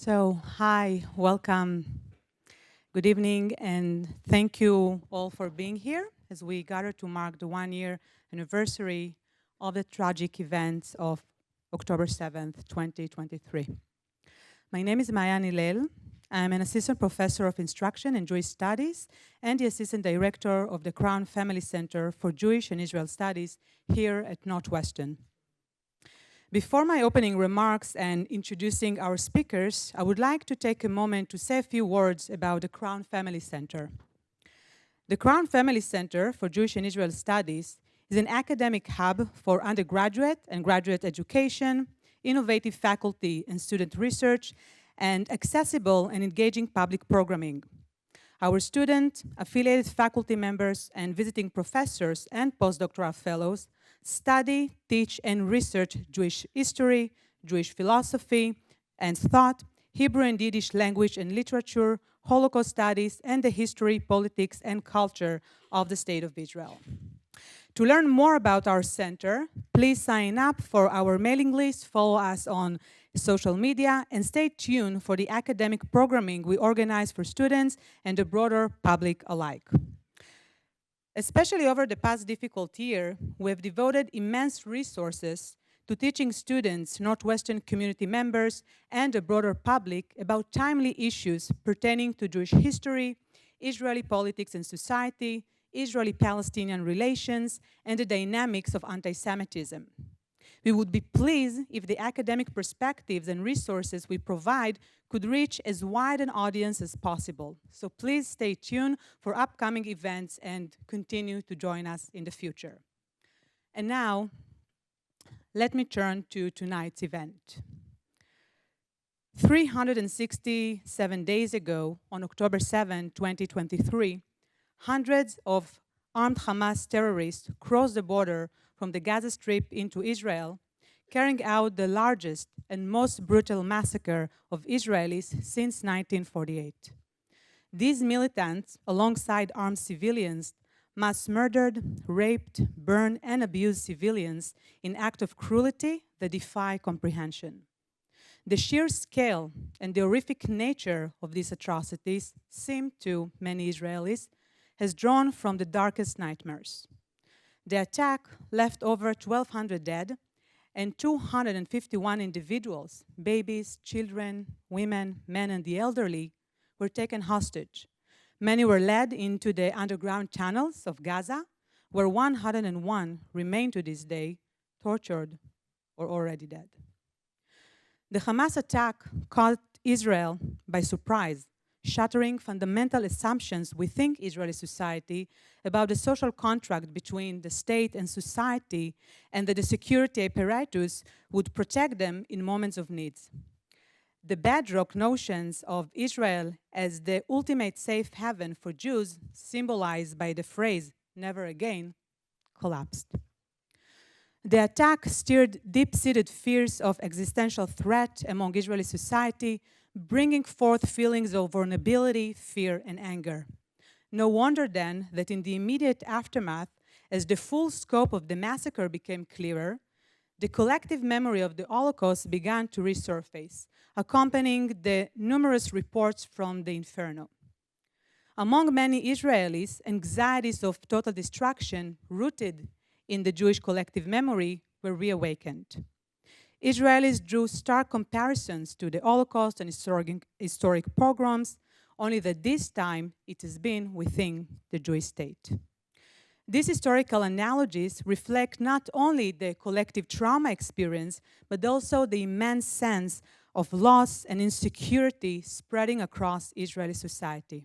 Hi, welcome. Good evening, and thank you all for being here as we gather to mark the 1 year anniversary of the tragic events of October 7th, 2023. My name is Maya Nilel. I'm an assistant professor of instruction and Jewish studies and the assistant director of the Crown Family Center for Jewish and Israel Studies here at Northwestern. Before my opening remarks and introducing our speakers, I would like to take a moment to say a few words about the Crown Family Center. The Crown Family Center for Jewish and Israel Studies is an academic hub for undergraduate and graduate education, innovative faculty and student research, and accessible and engaging public programming. Our student, affiliated faculty members, and visiting professors and postdoctoral fellows study, teach, and research Jewish history, Jewish philosophy and thought, Hebrew and Yiddish language and literature, Holocaust studies, and the history, politics, and culture of the State of Israel. To learn more about our center, please sign up for our mailing list, follow us on social media, and stay tuned for the academic programming we organize for students and the broader public alike. Especially over the past difficult year, we have devoted immense resources to teaching students, Northwestern community members, and the broader public about timely issues pertaining to Jewish history, Israeli politics and society, Israeli-Palestinian relations, and the dynamics of anti-Semitism. We would be pleased if the academic perspectives and resources we provide could reach as wide an audience as possible. So please stay tuned for upcoming events and continue to join us in the future. And now, let me turn to tonight's event. 367 days ago, on October 7, 2023, hundreds of armed Hamas terrorists crossed the border from the Gaza Strip into Israel, carrying out the largest and most brutal massacre of Israelis since 1948. These militants, alongside armed civilians, mass murdered, raped, burned, and abused civilians in acts of cruelty that defy comprehension. The sheer scale and the horrific nature of these atrocities seem to many Israelis has drawn from the darkest nightmares. The attack left over 1,200 dead and 251 individuals, babies, children, women, men, and the elderly, were taken hostage. Many were led into the underground tunnels of Gaza, where 101 remain to this day tortured or already dead. The Hamas attack caught Israel by surprise, shattering fundamental assumptions within Israeli society about the social contract between the state and society, and that the security apparatus would protect them in moments of need. The bedrock notions of Israel as the ultimate safe haven for Jews, symbolized by the phrase, "never again," collapsed. The attack stirred deep-seated fears of existential threat among Israeli society, bringing forth feelings of vulnerability, fear, and anger. No wonder then that in the immediate aftermath, as the full scope of the massacre became clearer, the collective memory of the Holocaust began to resurface, accompanying the numerous reports from the Inferno. Among many Israelis, anxieties of total destruction rooted in the Jewish collective memory were reawakened. Israelis drew stark comparisons to the Holocaust and historic pogroms, only that this time it has been within the Jewish state. These historical analogies reflect not only the collective trauma experience, but also the immense sense of loss and insecurity spreading across Israeli society.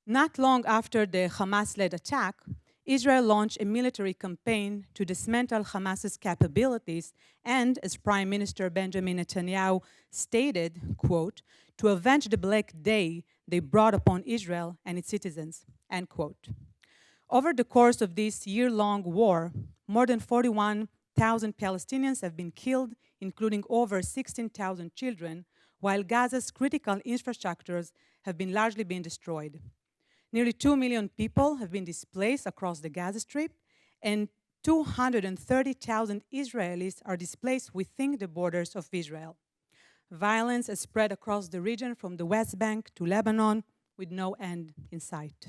Not long after the Hamas-led attack, Israel launched a military campaign to dismantle Hamas's capabilities and, as Prime Minister Benjamin Netanyahu stated, quote, "to avenge the Black Day they brought upon Israel and its citizens," end quote. Over the course of this year-long war, more than 41,000 Palestinians have been killed, including over 16,000 children, while Gaza's critical infrastructures have been largely destroyed. Nearly 2 million people have been displaced across the Gaza Strip, and 230,000 Israelis are displaced within the borders of Israel. Violence has spread across the region from the West Bank to Lebanon with no end in sight.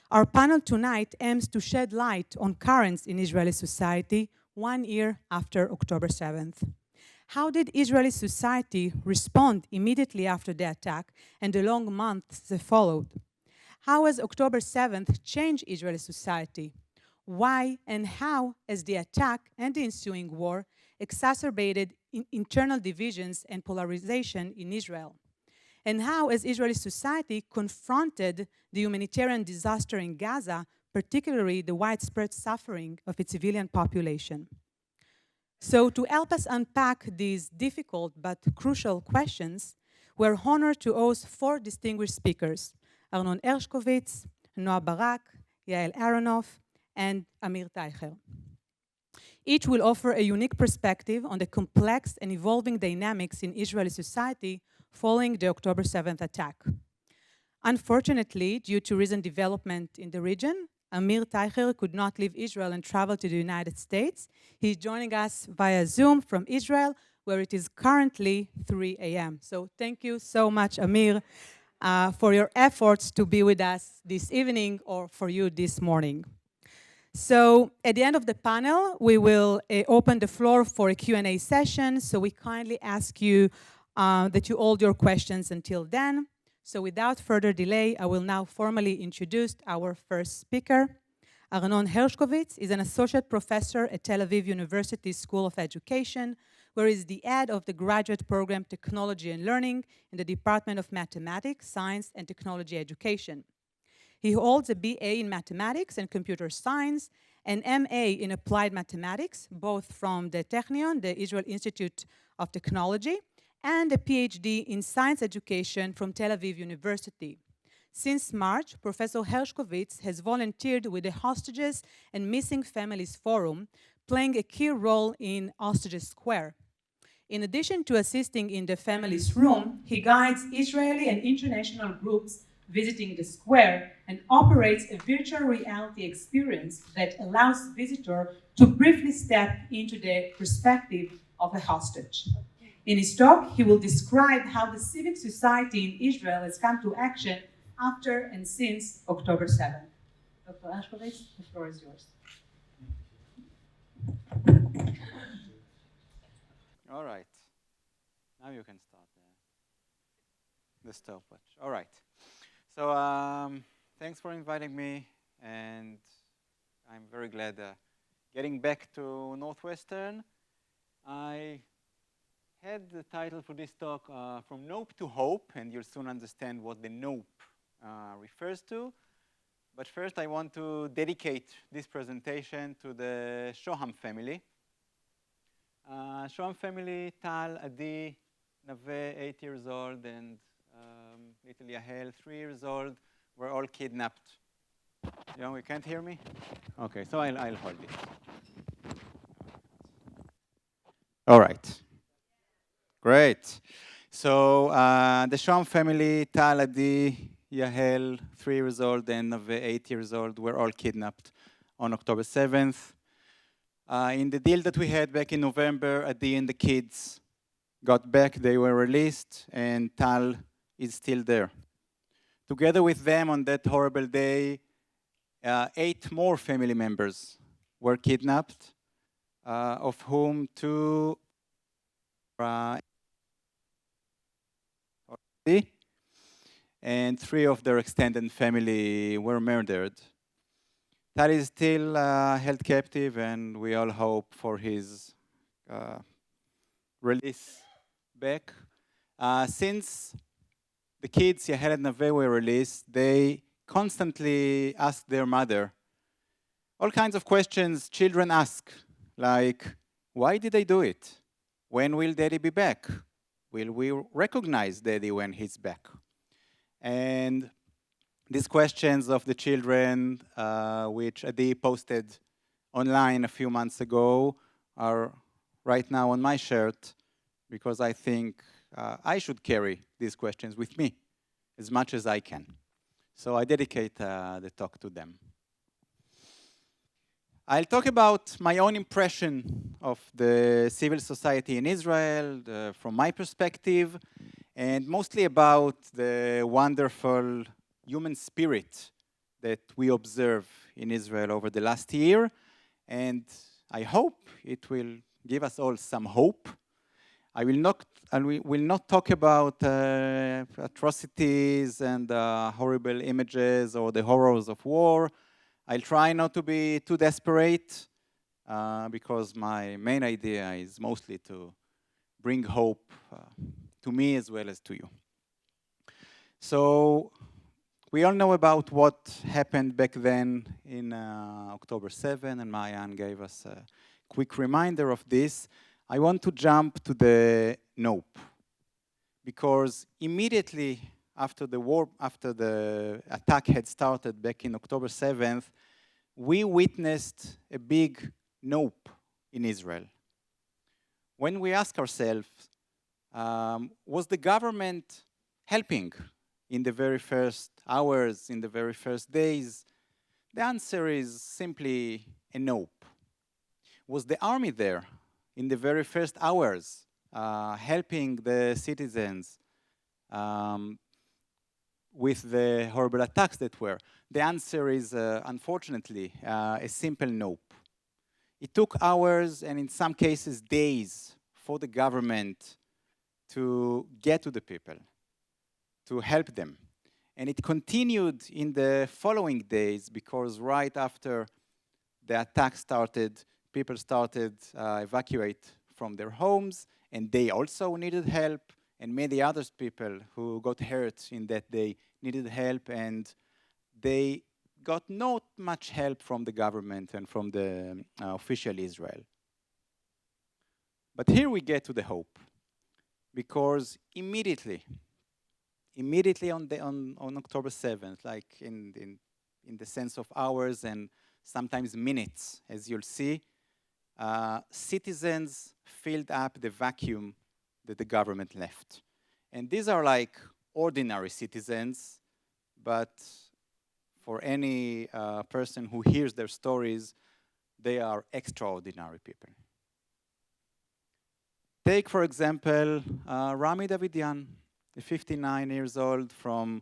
Our panel tonight aims to shed light on currents in Israeli society 1 year after October 7th. How did Israeli society respond immediately after the attack and the long months that followed? How has October 7th changed Israeli society? Why and how has the attack and the ensuing war exacerbated internal divisions and polarization in Israel? And how has Israeli society confronted the humanitarian disaster in Gaza, particularly the widespread suffering of its civilian population? So to help us unpack these difficult but crucial questions, we're honored to host 4 distinguished speakers: Arnon Hershkovitz, Noah Barak, Yael Aronoff, and Amir Teicher. Each will offer a unique perspective on the complex and evolving dynamics in Israeli society following the October 7th attack. Unfortunately, due to recent development in the region, Amir Teicher could not leave Israel and travel to the United States. He's joining us via Zoom from Israel, where it is currently 3 a.m. So thank you so much, Amir, for your efforts to be with us this evening or for you this morning. So at the end of the panel, we will open the floor for a Q&A session. So we kindly ask you that you hold your questions until then. So without further delay, I will now formally introduce our first speaker. Arnon Hershkovitz is an associate professor at Tel Aviv University School of Education, where he is the head of the graduate program Technology and Learning in the Department of Mathematics, Science, and Technology Education. He holds a BA in Mathematics and Computer Science, an MA in Applied Mathematics, both from the Technion, the Israel Institute of Technology, and a PhD in Science Education from Tel Aviv University. Since March, Professor Hershkovitz has volunteered with the Hostages and Missing Families Forum, playing a key role in Hostages Square. In addition to assisting in the Families Room, he guides Israeli and international groups visiting the square and operates a virtual reality experience that allows visitors to briefly step into the perspective of a hostage. In his talk, he will describe how the civic society in Israel has come to action after and since October 7th. Dr. Hershkovitz, the floor is yours. All right. Now you can start the stopwatch. All right. So thanks for inviting me, and I'm very glad getting back to Northwestern. I had the title for this talk, From Nope to Hope, and you'll soon understand what the nope refers to. But first, I want to dedicate this presentation to the Shoham family. Shoham family, Tal, Adi, Nave, 8 years old, and little Yahel, 3 years old, were all kidnapped. You can't hear me? Okay, so I'll hold it. All right. Great. So the Shoham family, Tal, Adi, Yahel, 3 years old, and Nave, 8 years old, were all kidnapped on October 7th. In the deal that we had back in November, Adi and the kids got back, they were released, and Tal is still there. Together with them on that horrible day, 8 more family members were kidnapped, of whom 2 and 3 of their extended family were murdered. Tal is still held captive, and we all hope for his release back. Since the kids, Yahel and Nave, were released, they constantly ask their mother all kinds of questions children ask, like, why did they do it? When will Daddy be back? Will we recognize Daddy when he's back? And these questions of the children, which Adi posted online a few months ago, are right now on my shirt, because I think I should carry these questions with me as much as I can. So I dedicate the talk to them. I'll talk about my own impression of the civil society in Israel from my perspective, and mostly about the wonderful human spirit that we observe in Israel over the last year. And I hope it will give us all some hope. I will not talk about atrocities and horrible images or the horrors of war. I'll try not to be too desperate because my main idea is mostly to bring hope to me as well as to you. So we all know about what happened back then in October 7, and Maayan gave us a quick reminder of this. I want to jump to the nope, because immediately after the war, after the attack had started back in October 7th, we witnessed a big nope in Israel. When we ask ourselves, was the government helping in the very first hours, in the very first days? The answer is simply a nope. Was the army there in the very first hours, helping the citizens with the horrible attacks that were? The answer is, unfortunately, a simple nope. It took hours and in some cases days for the government to get to the people, to help them. And it continued in the following days because right after the attack started, people started evacuate from their homes, and they also needed help, and many other people who got hurt in that day needed help, and they got not much help from the government and from the official Israel. But here we get to the hope, because immediately on October 7th, like in the sense of hours and sometimes minutes, as you'll see, citizens filled up the vacuum that the government left. And these are like ordinary citizens, but for any person who hears their stories, they are extraordinary people. Take, for example, Rami Davidian, a 59 years old from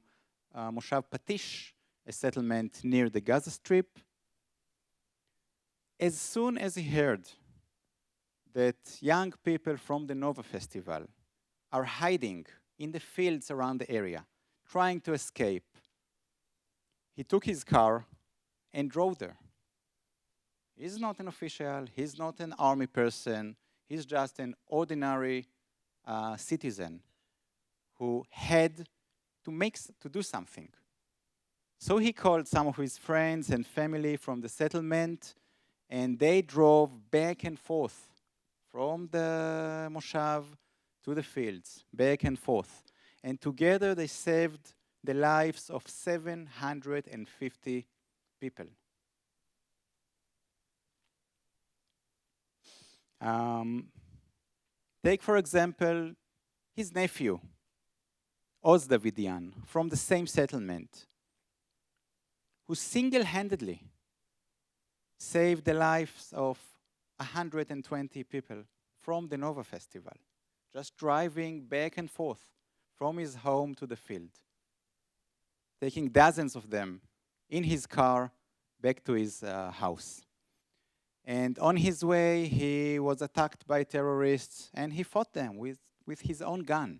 Moshav Patish, a settlement near the Gaza Strip. As soon as he heard that young people from the Nova Festival are hiding in the fields around the area, trying to escape, he took his car and drove there. He's not an official, he's not an army person, he's just an ordinary citizen who had to do something. So he called some of his friends and family from the settlement, and they drove back and forth from the Moshav to the fields, back and forth. And together they saved the lives of 750 people. Take, for example, his nephew, Oz Davidian, from the same settlement, who single-handedly saved the lives of 120 people from the Nova Festival, just driving back and forth from his home to the field, taking dozens of them in his car back to his house. And on his way, he was attacked by terrorists, and he fought them with his own gun.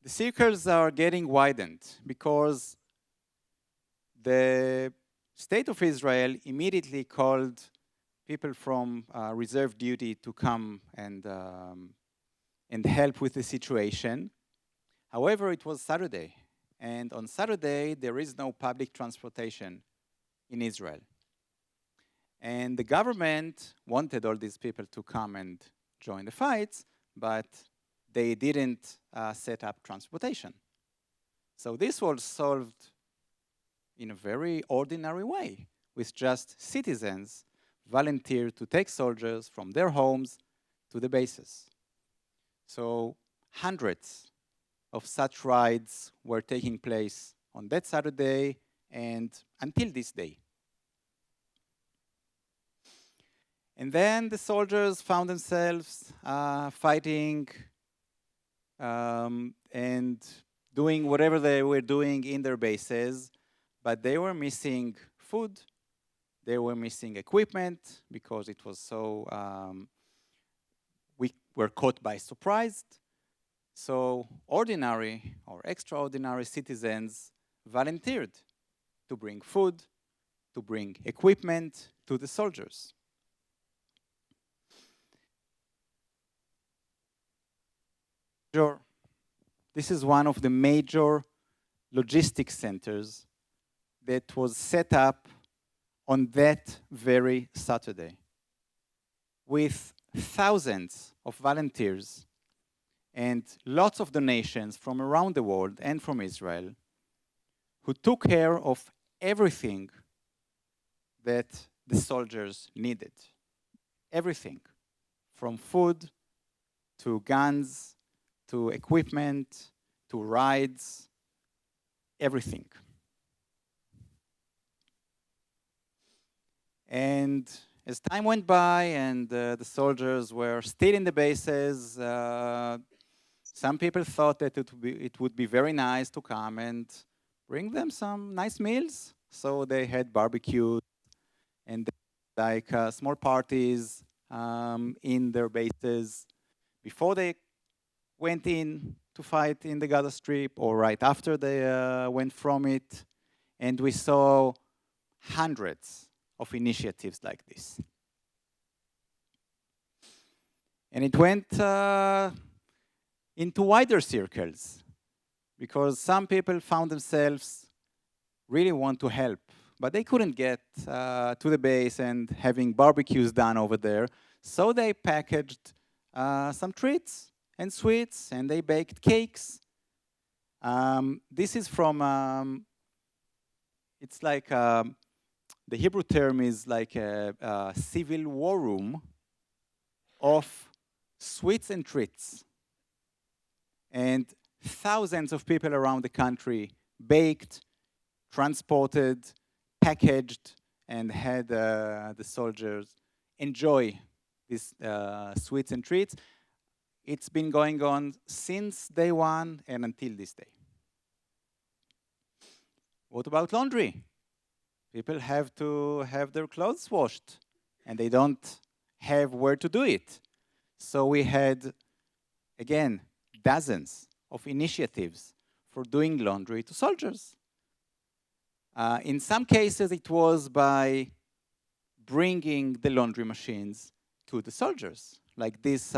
The circles are getting widened because the state of Israel immediately called people from reserve duty to come and help with the situation. However, it was Saturday, and on Saturday there is no public transportation in Israel. And the government wanted all these people to come and join the fights, but they didn't set up transportation. So this was solved in a very ordinary way, with just citizens volunteer to take soldiers from their homes to the bases. So hundreds of such rides were taking place on that Saturday and until this day. And then the soldiers found themselves fighting and doing whatever they were doing in their bases, but they were missing food, they were missing equipment because it was so, we were caught by surprise. So ordinary or extraordinary citizens volunteered to bring food, to bring equipment to the soldiers. This is one of the major logistics centers that was set up on that very Saturday, with thousands of volunteers and lots of donations from around the world and from Israel, who took care of everything that the soldiers needed. Everything, from food to guns, to equipment, to rides, everything. And as time went by and the soldiers were still in the bases, some people thought that it would be very nice to come and bring them some nice meals. So they had barbecues and like small parties in their bases before they went in to fight in the Gaza Strip or right after they went from it. And we saw hundreds of initiatives like this. And it went into wider circles because some people found themselves really want to help, but they couldn't get to the base and having barbecues done over there. So they packaged some treats and sweets, and they baked cakes. This is from, it's like, the Hebrew term is like a civil war room of sweets and treats. And thousands of people around the country baked, transported, packaged, and had the soldiers enjoy these sweets and treats. It's been going on since day one and until this day. What about laundry? People have to have their clothes washed, and they don't have where to do it. So we had, again, dozens of initiatives for doing laundry to soldiers. In some cases, it was by bringing the laundry machines to the soldiers, like this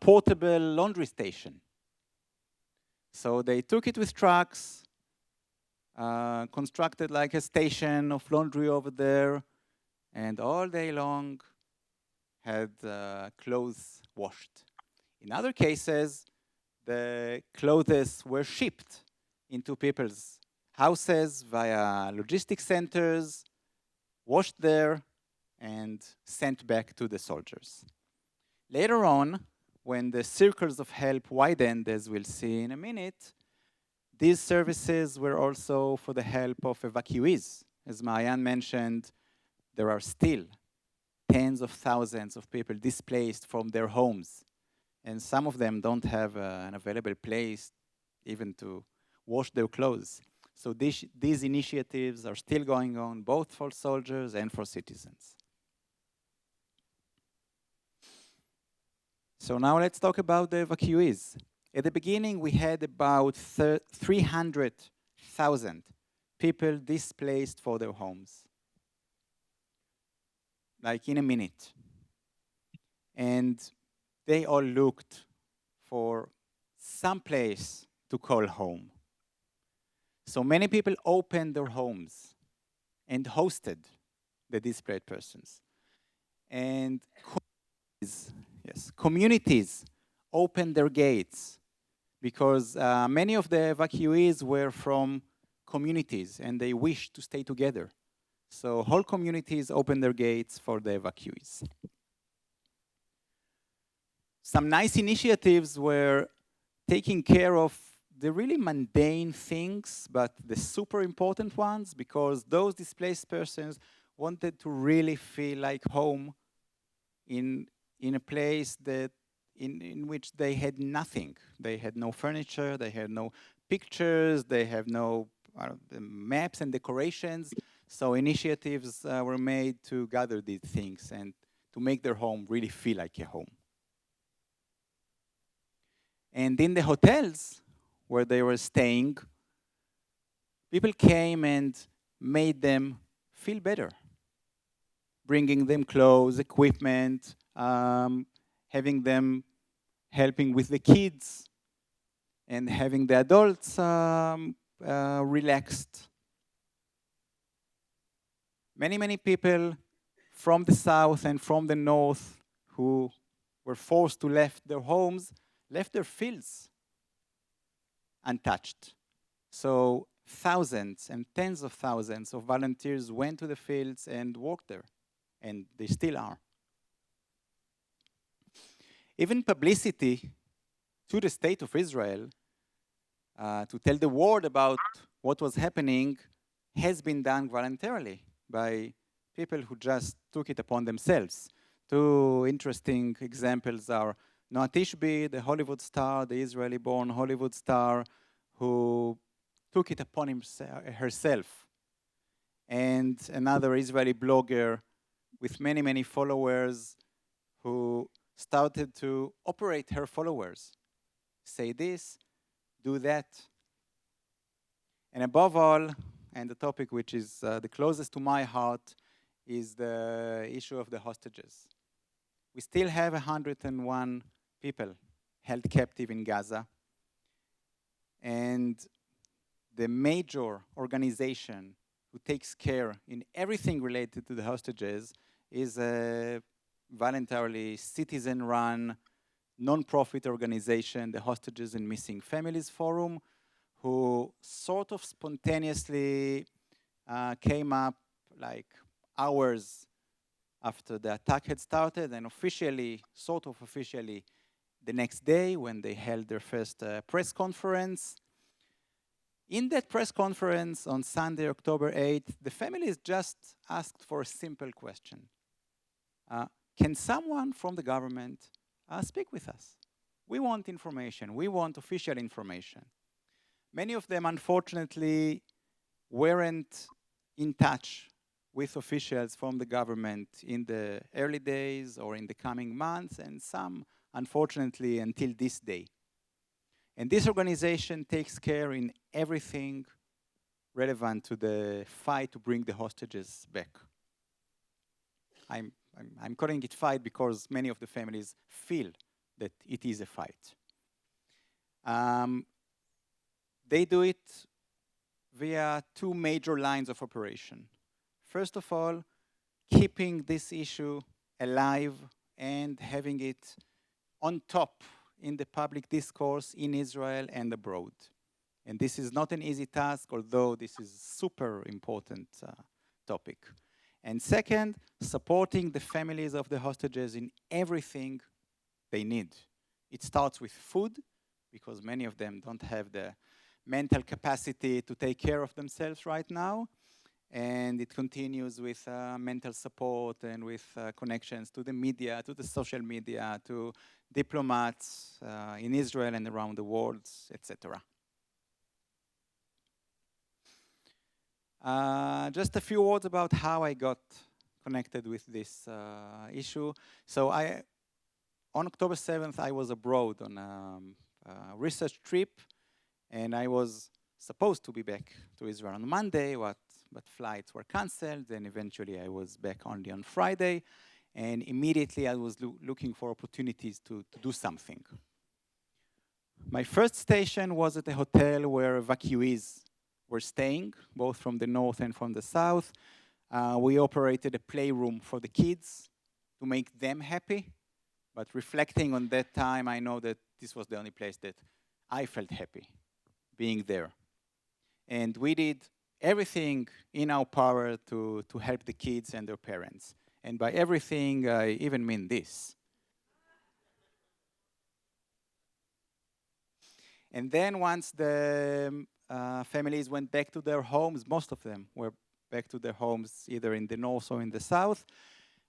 portable laundry station. So they took it with trucks, constructed like a station of laundry over there, and all day long had clothes washed. In other cases, the clothes were shipped into people's houses via logistics centers, washed there, and sent back to the soldiers. Later on, when the circles of help widened, as we'll see in a minute, these services were also for the help of evacuees. As Maayan mentioned, there are still tens of thousands of people displaced from their homes, and some of them don't have an available place even to wash their clothes. So these initiatives are still going on, both for soldiers and for citizens. So now let's talk about the evacuees. At the beginning, we had about 300,000 people displaced for their homes, like in a minute. And they all looked for some place to call home. So many people opened their homes and hosted the displaced persons. And communities opened their gates because many of the evacuees were from communities and they wished to stay together. So whole communities opened their gates for the evacuees. Some nice initiatives were taking care of the really mundane things, but the super important ones, because those displaced persons wanted to really feel like home in a place that in which they had nothing. They had no furniture, they had no pictures, they have no maps and decorations. So initiatives were made to gather these things and to make their home really feel like a home. And in the hotels where they were staying, people came and made them feel better, bringing them clothes, equipment, having them helping with the kids, and having the adults relaxed. Many people from the south and from the north who were forced to left their homes, left their fields untouched. So thousands and tens of thousands of volunteers went to the fields and worked there, and they still are. Even publicity to the state of Israel to tell the world about what was happening has been done voluntarily by people who just took it upon themselves. Two interesting examples are Noa Tishby, the Hollywood star, the Israeli-born Hollywood star, who took it upon herself, and another Israeli blogger with many followers who started to operate her followers. Say this, do that. And above all, and the topic which is the closest to my heart, is the issue of the hostages. We still have 101 people held captive in Gaza. And the major organization who takes care in everything related to the hostages is a voluntarily citizen-run, non-profit organization, the Hostages and Missing Families Forum, who sort of spontaneously came up like hours after the attack had started, and officially, sort of officially, the next day when they held their first press conference. In that press conference on Sunday, October 8th, the families just asked for a simple question. Can someone from the government speak with us? We want information. We want official information. Many of them, unfortunately, weren't in touch with officials from the government in the early days or in the coming months, and some, unfortunately, until this day. And this organization takes care in everything relevant to the fight to bring the hostages back. I'm calling it fight because many of the families feel that it is a fight. They do it via two major lines of operation. First of all, keeping this issue alive and having it on top in the public discourse in Israel and abroad. And this is not an easy task, although this is a super important topic. And second, supporting the families of the hostages in everything they need. It starts with food, because many of them don't have the mental capacity to take care of themselves right now. And it continues with mental support and with connections to the media, to the social media, to diplomats in Israel and around the world, etc. Just a few words about how I got connected with this issue. So on October 7th, I was abroad on a research trip, and I was supposed to be back to Israel on Monday, but flights were canceled, and eventually I was back only on Friday, and immediately I was looking for opportunities to do something. My first station was at a hotel where evacuees were staying, both from the north and from the south. We operated a playroom for the kids to make them happy, but reflecting on that time, I know that this was the only place that I felt happy being there. And we did everything in our power to help the kids and their parents. And by everything, I even mean this. And then once the families went back to their homes, most of them were back to their homes, either in the north or in the south,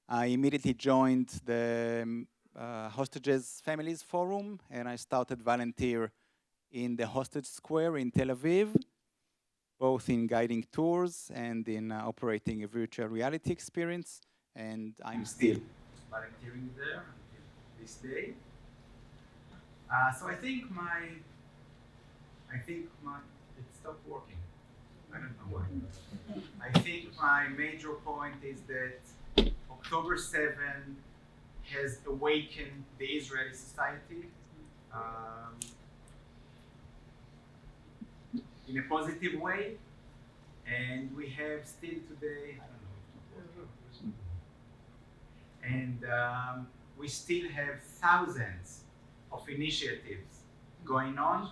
I immediately joined the Hostages Families Forum, and I started volunteer in the Hostage Square in Tel Aviv, both in guiding tours and in operating a virtual reality experience. And I'm still volunteering there until this day. So I think it stopped working. I don't know why. I think my major point is that October 7 has awakened the Israeli society in a positive way, and we have still today, and we still have thousands of initiatives going on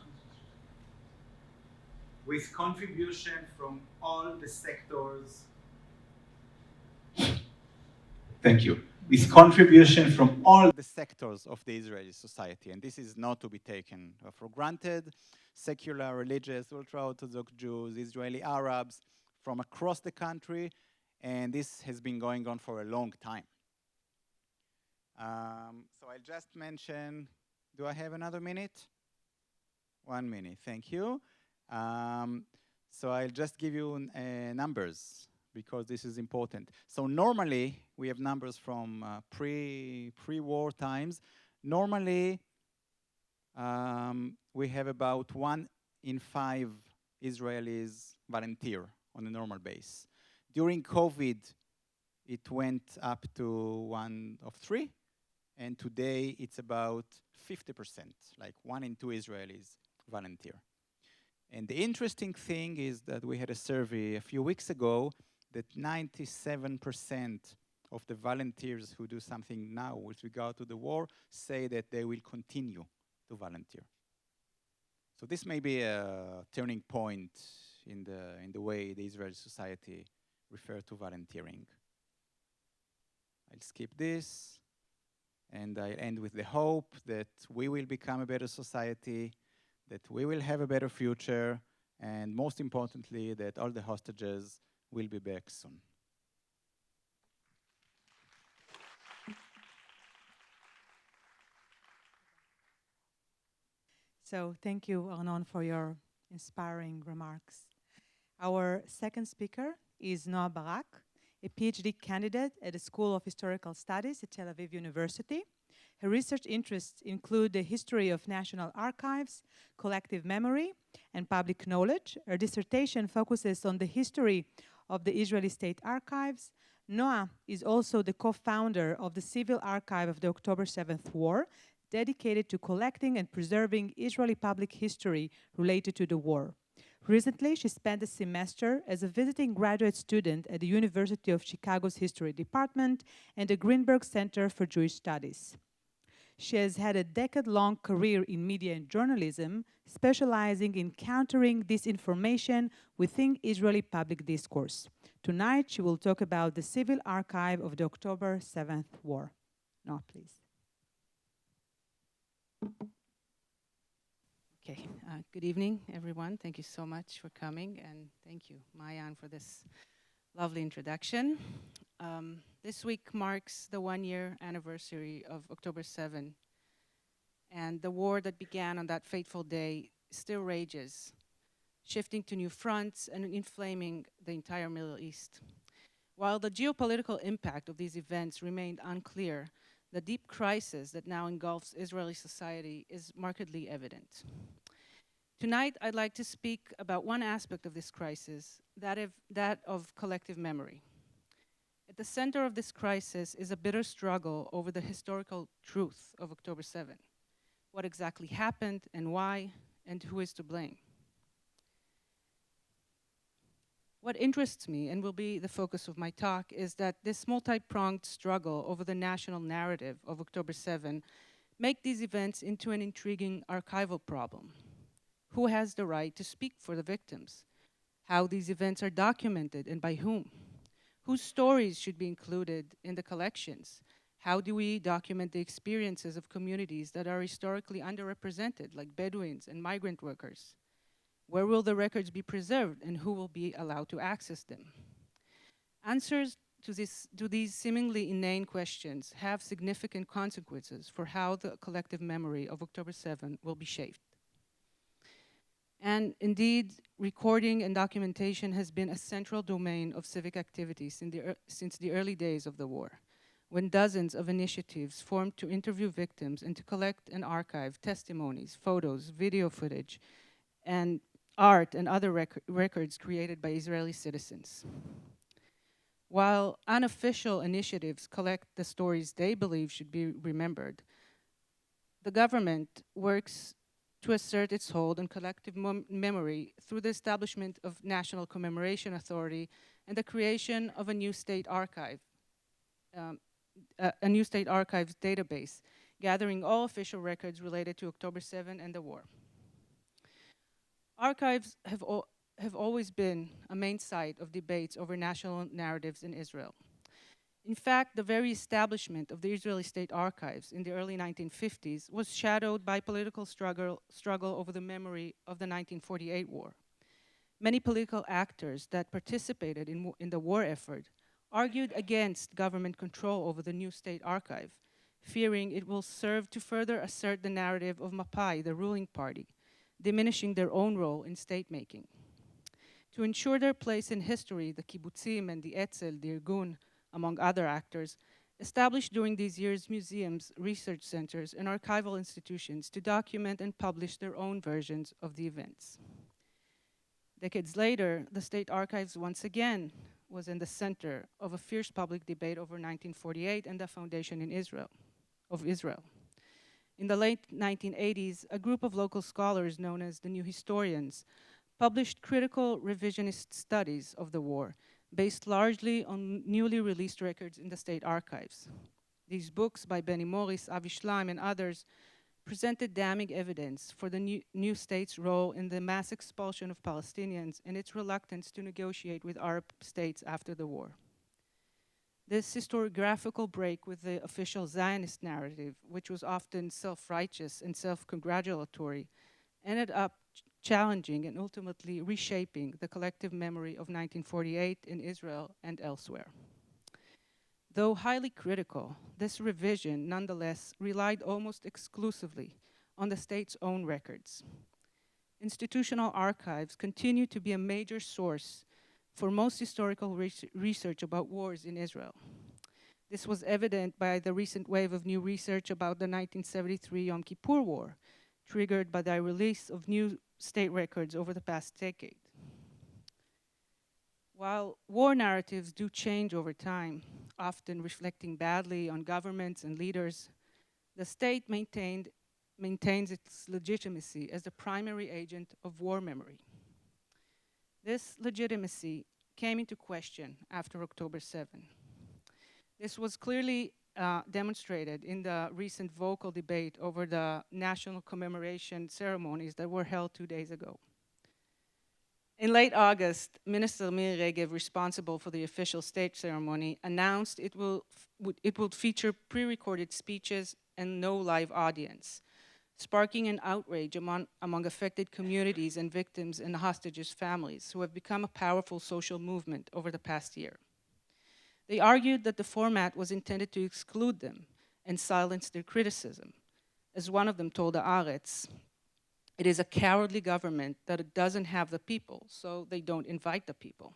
with contribution from all the sectors. Thank you. With contribution from all the sectors of the Israeli society, and this is not to be taken for granted. Secular, religious, ultra-Orthodox Jews, Israeli Arabs from across the country, and this has been going on for a long time. So I'll just mention, do I have another minute? 1 minute, thank you. So I'll just give you numbers, because this is important. So normally, we have numbers from pre-war times. Normally, we have about 1 in 5 Israelis volunteer on a normal base. During COVID, it went up to 1 of 3, and today it's about 50%, like 1 in 2 Israelis volunteer. And the interesting thing is that we had a survey a few weeks ago that 97% of the volunteers who do something now with regard to the war say that they will continue to volunteer. So this may be a turning point in the way the Israeli society refer to volunteering. I'll skip this, and I'll end with the hope that we will become a better society, that we will have a better future, and most importantly, that all the hostages will be back soon. So thank you, Arnon, for your inspiring remarks. Our second speaker is Noah Barak, a PhD candidate at the School of Historical Studies at Tel Aviv University. Her research interests include the history of national archives, collective memory, and public knowledge. Her dissertation focuses on the history of the Israeli State Archives. Noah is also the co-founder of the Civil Archive of the October 7th War, dedicated to collecting and preserving Israeli public history related to the war. Recently, she spent a semester as a visiting graduate student at the University of Chicago's History Department and the Greenberg Center for Jewish Studies. She has had a decade-long career in media and journalism, specializing in countering disinformation within Israeli public discourse. Tonight, she will talk about the Civil Archive of the October 7th War. Noah, please. Okay, good evening, everyone. Thank you so much for coming, and thank you, Maayan, for this lovely introduction. This week marks the 1-year anniversary of October 7, and the war that began on that fateful day still rages, shifting to new fronts and inflaming the entire Middle East. While the geopolitical impact of these events remained unclear, the deep crisis that now engulfs Israeli society is markedly evident. Tonight, I'd like to speak about one aspect of this crisis, that of collective memory. At the center of this crisis is a bitter struggle over the historical truth of October 7. What exactly happened and why, and who is to blame? What interests me, and will be the focus of my talk, is that this multi-pronged struggle over the national narrative of October 7 make these events into an intriguing archival problem. Who has the right to speak for the victims? How these events are documented and by whom? Whose stories should be included in the collections? How do we document the experiences of communities that are historically underrepresented, like Bedouins and migrant workers? Where will the records be preserved, and who will be allowed to access them? Answers to these seemingly inane questions have significant consequences for how the collective memory of October 7 will be shaped. And indeed, recording and documentation has been a central domain of civic activities since the early days of the war, when dozens of initiatives formed to interview victims and to collect and archive testimonies, photos, video footage, and art and other records created by Israeli citizens. While unofficial initiatives collect the stories they believe should be remembered, the government works to assert its hold on collective memory through the establishment of National Commemoration Authority and the creation of a new state archive, a new state archives database, gathering all official records related to October 7 and the war. Archives have always been a main site of debates over national narratives in Israel. In fact, the very establishment of the Israeli State Archives in the early 1950s was shadowed by political struggle over the memory of the 1948 war. Many political actors that participated in the war effort argued against government control over the new state archive, fearing it will serve to further assert the narrative of Mapai, the ruling party, diminishing their own role in state-making. To ensure their place in history, the kibbutzim and the Etzel, the Irgun, among other actors, established during these years museums, research centers, and archival institutions to document and publish their own versions of the events. Decades later, the State Archives once again was in the center of a fierce public debate over 1948 and the foundation of Israel. In the late 1980s, a group of local scholars known as the New Historians published critical revisionist studies of the war, based largely on newly released records in the state archives. These books by Benny Morris, Avi Shlaim, and others presented damning evidence for the new state's role in the mass expulsion of Palestinians and its reluctance to negotiate with Arab states after the war. This historiographical break with the official Zionist narrative, which was often self-righteous and self-congratulatory, ended up challenging and ultimately reshaping the collective memory of 1948 in Israel and elsewhere. Though highly critical, this revision nonetheless relied almost exclusively on the state's own records. Institutional archives continue to be a major source for most historical research about wars in Israel. This was evident by the recent wave of new research about the 1973 Yom Kippur War, triggered by the release of new state records over the past decade. While war narratives do change over time, often reflecting badly on governments and leaders, the state maintains its legitimacy as the primary agent of war memory. This legitimacy came into question after October 7. This was clearly demonstrated in the recent vocal debate over the national commemoration ceremonies that were held 2 days ago. In late August, Minister Miri Regev, responsible for the official state ceremony, announced it would feature pre-recorded speeches and no live audience, sparking an outrage among affected communities and victims and hostages' families, who have become a powerful social movement over the past year. They argued that the format was intended to exclude them and silence their criticism. As one of them told the Haaretz, it is a cowardly government that it doesn't have the people, so they don't invite the people.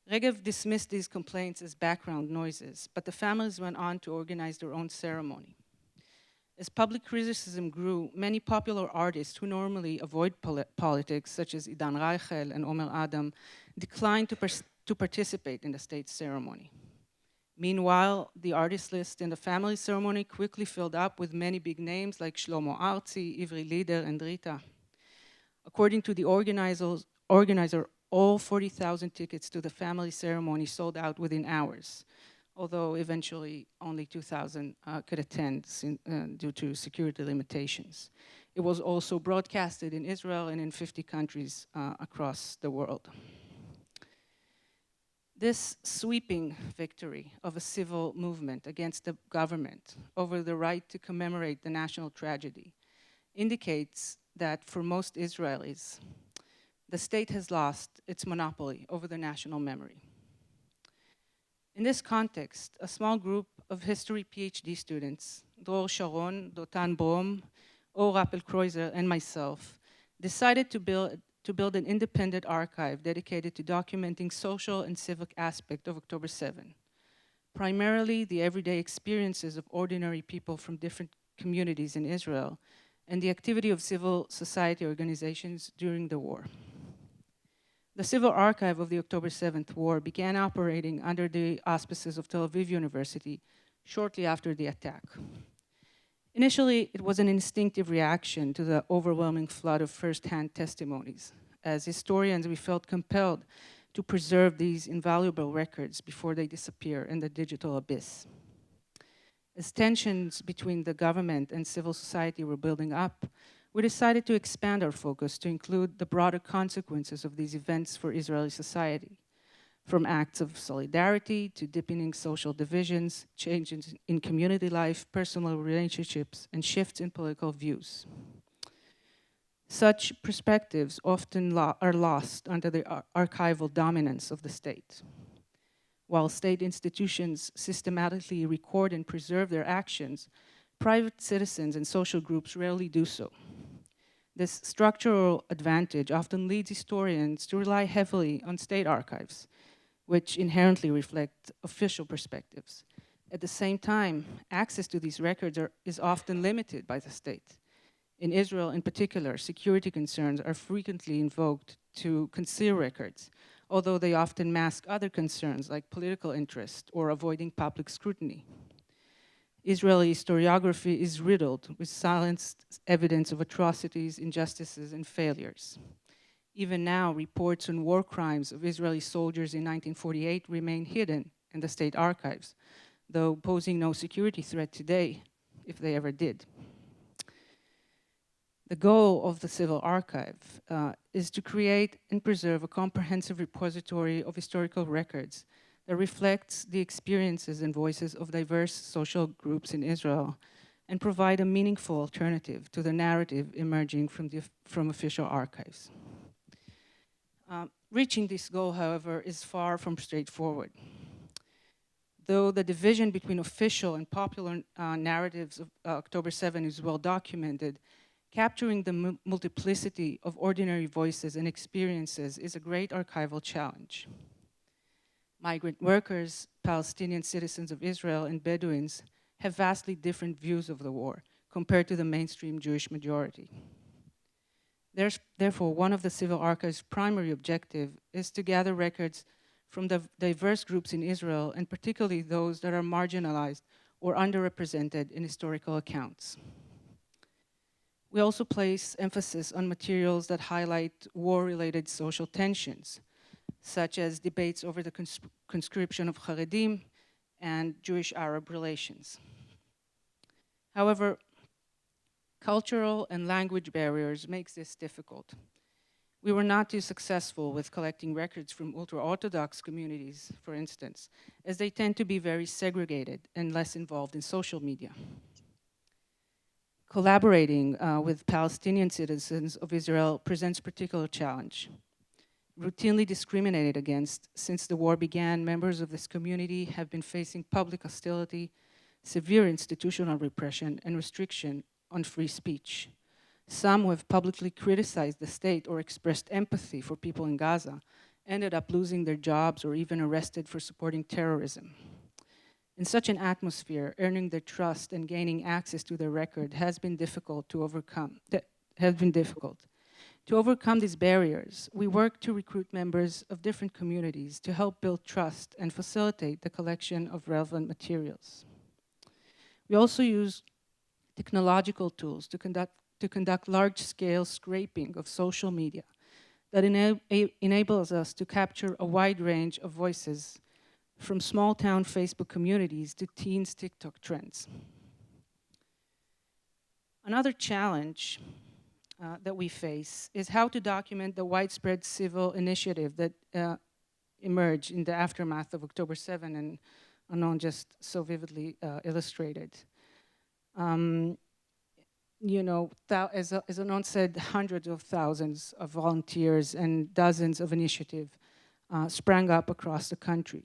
Regev dismissed these complaints as background noises, but the families went on to organize their own ceremony. As public criticism grew, many popular artists who normally avoid politics, such as Idan Reichel and Omer Adam, declined to participate in the state ceremony. Meanwhile, the artist list in the family ceremony quickly filled up with many big names like Shlomo Artzi, Ivri Lider, and Rita. According to the organizer, all 40,000 tickets to the family ceremony sold out within hours, although eventually only 2,000 could attend due to security limitations. It was also broadcasted in Israel and in 50 countries across the world. This sweeping victory of a civil movement against the government over the right to commemorate the national tragedy indicates that for most Israelis, the state has lost its monopoly over the national memory. In this context, a small group of history PhD students, Dror Sharon, Dotan Brom, Or Rappel-Kreuzer, and myself, decided to build an independent archive dedicated to documenting social and civic aspects of October 7, primarily the everyday experiences of ordinary people from different communities in Israel and the activity of civil society organizations during the war. The Civil Archive of the October 7th War began operating under the auspices of Tel Aviv University shortly after the attack. Initially, it was an instinctive reaction to the overwhelming flood of first-hand testimonies. As historians, we felt compelled to preserve these invaluable records before they disappear in the digital abyss. As tensions between the government and civil society were building up, we decided to expand our focus to include the broader consequences of these events for Israeli society, from acts of solidarity to deepening social divisions, changes in community life, personal relationships, and shifts in political views. Such perspectives often are lost under the archival dominance of the state. While state institutions systematically record and preserve their actions, private citizens and social groups rarely do so. This structural advantage often leads historians to rely heavily on state archives, which inherently reflect official perspectives. At the same time, access to these records is often limited by the state. In Israel, in particular, security concerns are frequently invoked to conceal records, although they often mask other concerns like political interest or avoiding public scrutiny. Israeli historiography is riddled with silenced evidence of atrocities, injustices, and failures. Even now, reports on war crimes of Israeli soldiers in 1948 remain hidden in the state archives, though posing no security threat today, if they ever did. The goal of the Civil Archive is to create and preserve a comprehensive repository of historical records that reflects the experiences and voices of diverse social groups in Israel and provide a meaningful alternative to the narrative emerging from official archives. Reaching this goal, however, is far from straightforward. Though the division between official and popular narratives of October 7 is well documented, capturing the multiplicity of ordinary voices and experiences is a great archival challenge. Migrant workers, Palestinian citizens of Israel, and Bedouins have vastly different views of the war compared to the mainstream Jewish majority. Therefore, one of the Civil Archive's primary objectives is to gather records from the diverse groups in Israel, and particularly those that are marginalized or underrepresented in historical accounts. We also place emphasis on materials that highlight war-related social tensions, such as debates over the conscription of Haredim and Jewish-Arab relations. However, cultural and language barriers makes this difficult. We were not too successful with collecting records from ultra-Orthodox communities, for instance, as they tend to be very segregated and less involved in social media. Collaborating with Palestinian citizens of Israel presents particular challenge. Routinely discriminated against since the war began, members of this community have been facing public hostility, severe institutional repression, and restriction on free speech. Some who have publicly criticized the state or expressed empathy for people in Gaza ended up losing their jobs or even arrested for supporting terrorism. In such an atmosphere, earning their trust and gaining access to their record has been difficult to overcome. To overcome these barriers, we work to recruit members of different communities to help build trust and facilitate the collection of relevant materials. We also use technological tools to conduct large-scale scraping of social media that enables us to capture a wide range of voices, from small-town Facebook communities to teens' TikTok trends. Another challenge that we face is how to document the widespread civil initiative that emerge in the aftermath of October 7, and Anon just so vividly illustrated. You know, as Anon said, hundreds of thousands of volunteers and dozens of initiatives sprang up across the country.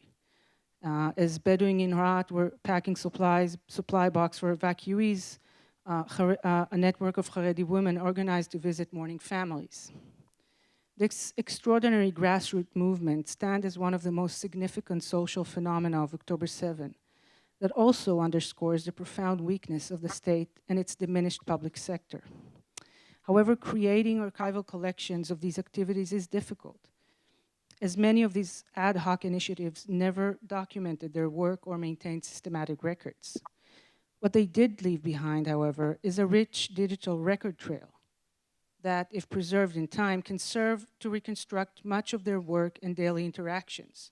As Bedouin in Herat were packing supply box for evacuees, a network of Haredi women organized to visit mourning families. This extraordinary grassroots movement stands as one of the most significant social phenomena of October 7 that also underscores the profound weakness of the state and its diminished public sector. However, creating archival collections of these activities is difficult, as many of these ad hoc initiatives never documented their work or maintained systematic records. What they did leave behind, however, is a rich digital record trail that, if preserved in time, can serve to reconstruct much of their work and daily interactions.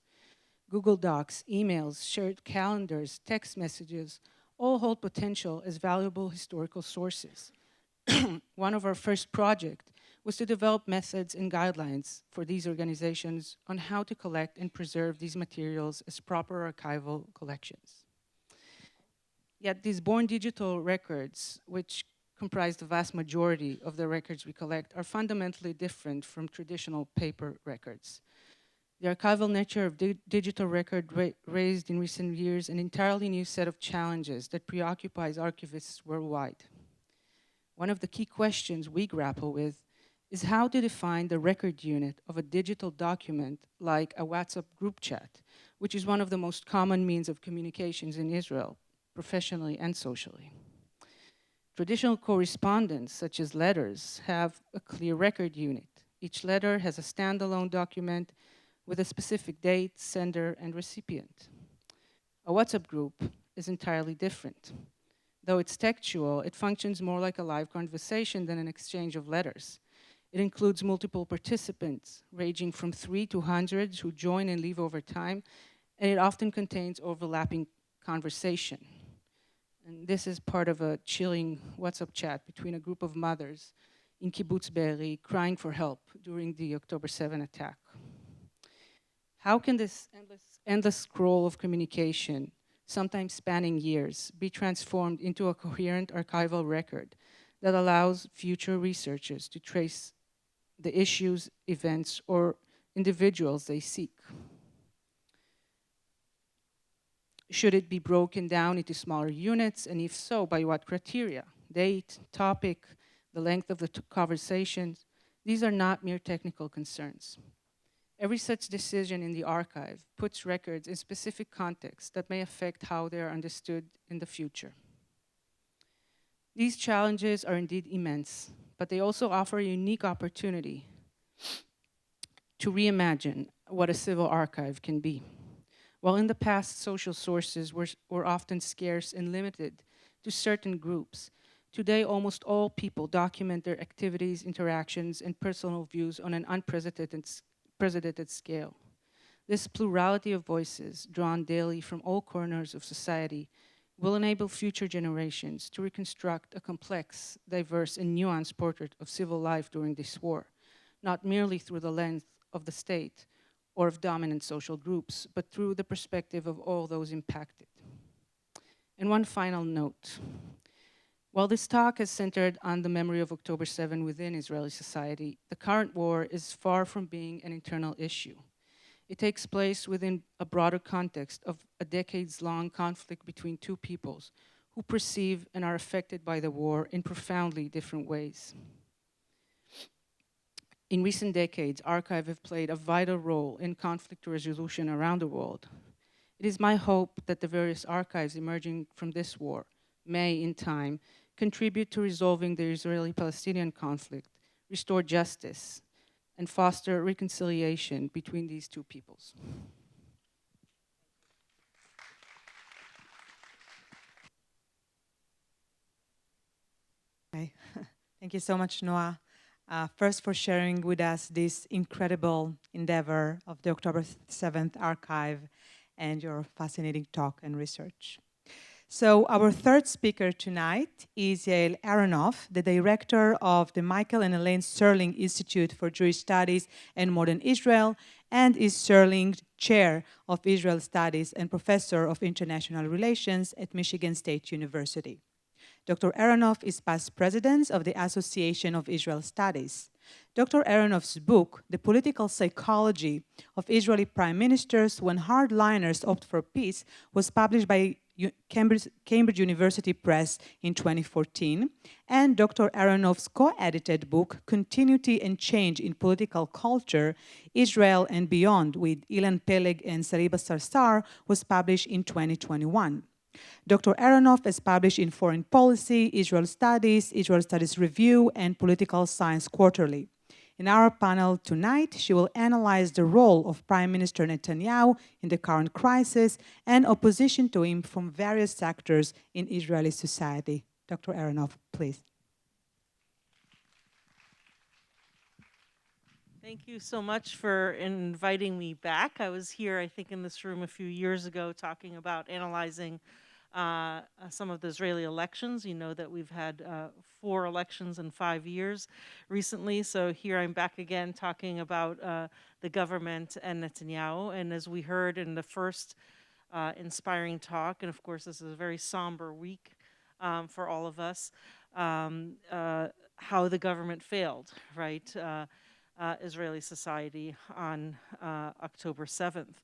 Google Docs, emails, shared calendars, text messages, all hold potential as valuable historical sources. One of our first projects was to develop methods and guidelines for these organizations on how to collect and preserve these materials as proper archival collections. Yet these born digital records, which comprise the vast majority of the records we collect, are fundamentally different from traditional paper records. The archival nature of digital record raised in recent years an entirely new set of challenges that preoccupies archivists worldwide. One of the key questions we grapple with is how to define the record unit of a digital document like a WhatsApp group chat, which is one of the most common means of communications in Israel, professionally and socially. Traditional correspondence, such as letters, have a clear record unit. Each letter has a standalone document with a specific date, sender, and recipient. A WhatsApp group is entirely different. Though it's textual, it functions more like a live conversation than an exchange of letters. It includes multiple participants, ranging from 3 to hundreds who join and leave over time, and it often contains overlapping conversation. And this is part of a chilling WhatsApp chat between a group of mothers in Kibbutz Be'eri crying for help during the October 7 attack. How can this endless scroll of communication, sometimes spanning years, be transformed into a coherent archival record that allows future researchers to trace the issues, events, or individuals they seek? Should it be broken down into smaller units, and if so, by what criteria? Date, topic, the length of the conversations. These are not mere technical concerns. Every such decision in the archive puts records in specific contexts that may affect how they are understood in the future. These challenges are indeed immense, but they also offer a unique opportunity to reimagine what a civil archive can be. While in the past, social sources were often scarce and limited to certain groups, today almost all people document their activities, interactions, and personal views on an unprecedented scale. This plurality of voices, drawn daily from all corners of society, will enable future generations to reconstruct a complex, diverse, and nuanced portrait of civil life during this war, not merely through the lens of the state or of dominant social groups, but through the perspective of all those impacted. And one final note. While this talk is centered on the memory of October 7 within Israeli society, the current war is far from being an internal issue. It takes place within a broader context of a decades-long conflict between two peoples who perceive and are affected by the war in profoundly different ways. In recent decades, archives have played a vital role in conflict resolution around the world. It is my hope that the various archives emerging from this war may, in time, contribute to resolving the Israeli-Palestinian conflict, restore justice, and foster reconciliation between these two peoples. Okay. Thank you so much, Noah. First, for sharing with us this incredible endeavor of the October 7th archive and your fascinating talk and research. So our third speaker tonight is Yael Aronoff, the director of the Michael and Elaine Sterling Institute for Jewish Studies and Modern Israel, and is Serling Chair of Israel Studies and Professor of International Relations at Michigan State University. Dr. Aronoff is past president of the Association of Israel Studies. Dr. Aronoff's book, The Political Psychology of Israeli Prime Ministers When Hardliners Opt for Peace, was published by Cambridge University Press in 2014, and Dr. Aronoff's co-edited book, Continuity and Change in Political Culture, Israel and Beyond, with Ilan Peleg and Sariba Sarsar, was published in 2021. Dr. Aronoff has published in Foreign Policy, Israel Studies Review, and Political Science Quarterly. In our panel tonight, she will analyze the role of Prime Minister Netanyahu in the current crisis and opposition to him from various sectors in Israeli society. Dr. Aronoff, please. Thank you so much for inviting me back. I was here, I think, in this room a few years ago talking about analyzing some of the Israeli elections. You know that we've had 4 elections in 5 years recently. So here I'm back again talking about the government and Netanyahu. And as we heard in the first inspiring talk, and of course this is a very somber week for all of us, how the government failed, right? Israeli society on October 7th.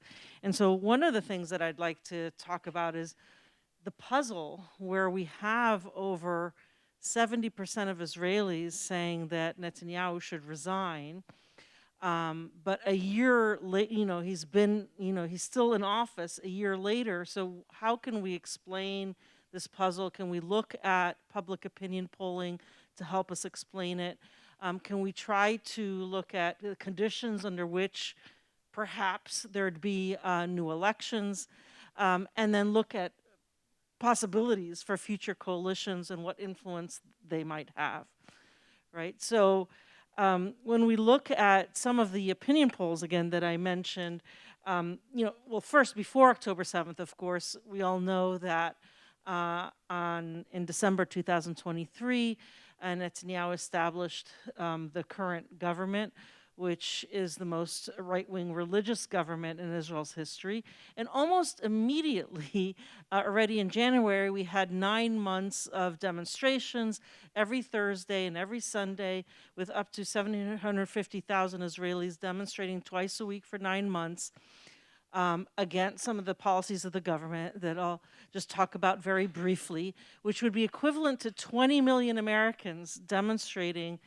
And so one of the things that I'd like to talk about is the puzzle where we have over 70% of Israelis saying that Netanyahu should resign. But a year late, he's still in office a year later. So how can we explain this puzzle? Can we look at public opinion polling to help us explain it? Can we try to look at the conditions under which perhaps there'd be new elections, and then look at possibilities for future coalitions and what influence they might have, right? So when we look at some of the opinion polls, again, that I mentioned, well, first, before October 7th, of course, we all know that in December 2023, Netanyahu established the current government, which is the most right-wing religious government in Israel's history. And almost immediately, already in January, we had 9 months of demonstrations every Thursday and every Sunday, with up to 750,000 Israelis demonstrating twice a week for 9 months against some of the policies of the government that I'll just talk about very briefly, which would be equivalent to 20 million Americans demonstrating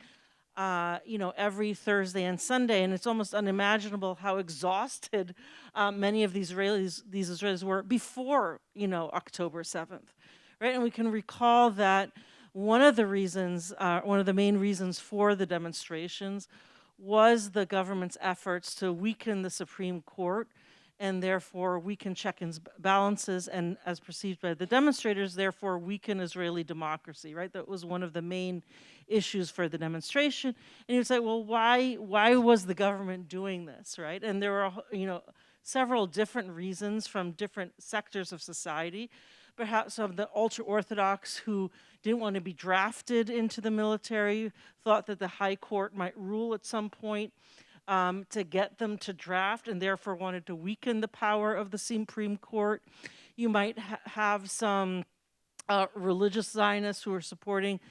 every Thursday and Sunday. And it's almost unimaginable how exhausted many of these Israelis were before, October 7th, right? And we can recall that one of the main reasons for the demonstrations was the government's efforts to weaken the Supreme Court and therefore weaken check and balances, and as perceived by the demonstrators, therefore weaken Israeli democracy, right? That was one of the main issues for the demonstration. And you'd say, well, why was the government doing this, right? And there were, several different reasons from different sectors of society. Perhaps some of the ultra-Orthodox who didn't want to be drafted into the military, thought that the High Court might rule at some point to get them to draft, and therefore wanted to weaken the power of the Supreme Court. You might have some religious Zionists who are supporting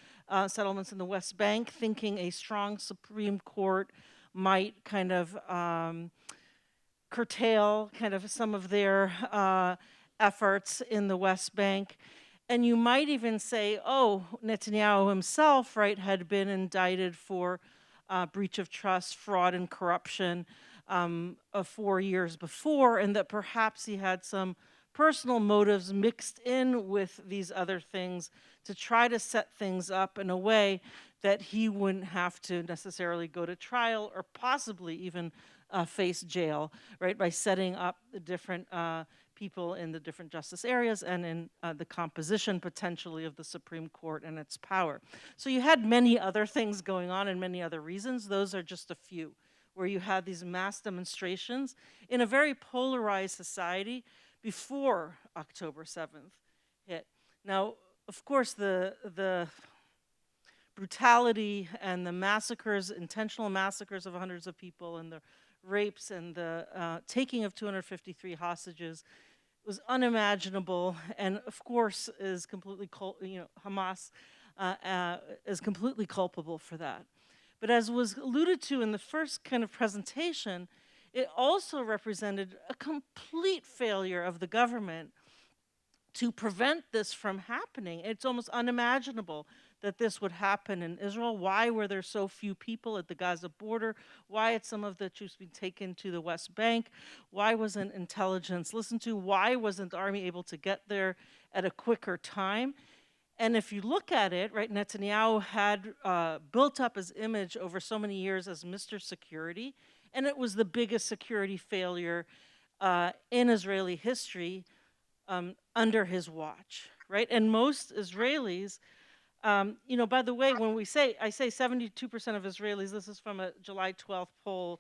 settlements in the West Bank, thinking a strong Supreme Court might kind of curtail kind of some of their efforts in the West Bank. And you might even say, oh, Netanyahu himself, right, had been indicted for breach of trust, fraud, and corruption 4 years before, and that perhaps he had some personal motives mixed in with these other things to try to set things up in a way that he wouldn't have to necessarily go to trial or possibly even face jail, right, by setting up the different people in the different justice areas and in the composition potentially of the Supreme Court and its power. So you had many other things going on and many other reasons. Those are just a few, where you had these mass demonstrations in a very polarized society before October 7th hit. Now, of course, the brutality and the massacres, intentional massacres of hundreds of people, and the rapes and the taking of 253 hostages was unimaginable, and of course is completely, Hamas is completely culpable for that. But as was alluded to in the first kind of presentation, it also represented a complete failure of the government to prevent this from happening. It's almost unimaginable that this would happen in Israel. Why were there so few people at the Gaza border? Why had some of the troops been taken to the West Bank? Why wasn't intelligence listened to? Why wasn't the army able to get there at a quicker time? And if you look at it, right, Netanyahu had built up his image over so many years as Mr. Security, and it was the biggest security failure in Israeli history under his watch, right? And most Israelis, by the way, when I say 72% of Israelis, this is from a July 12th poll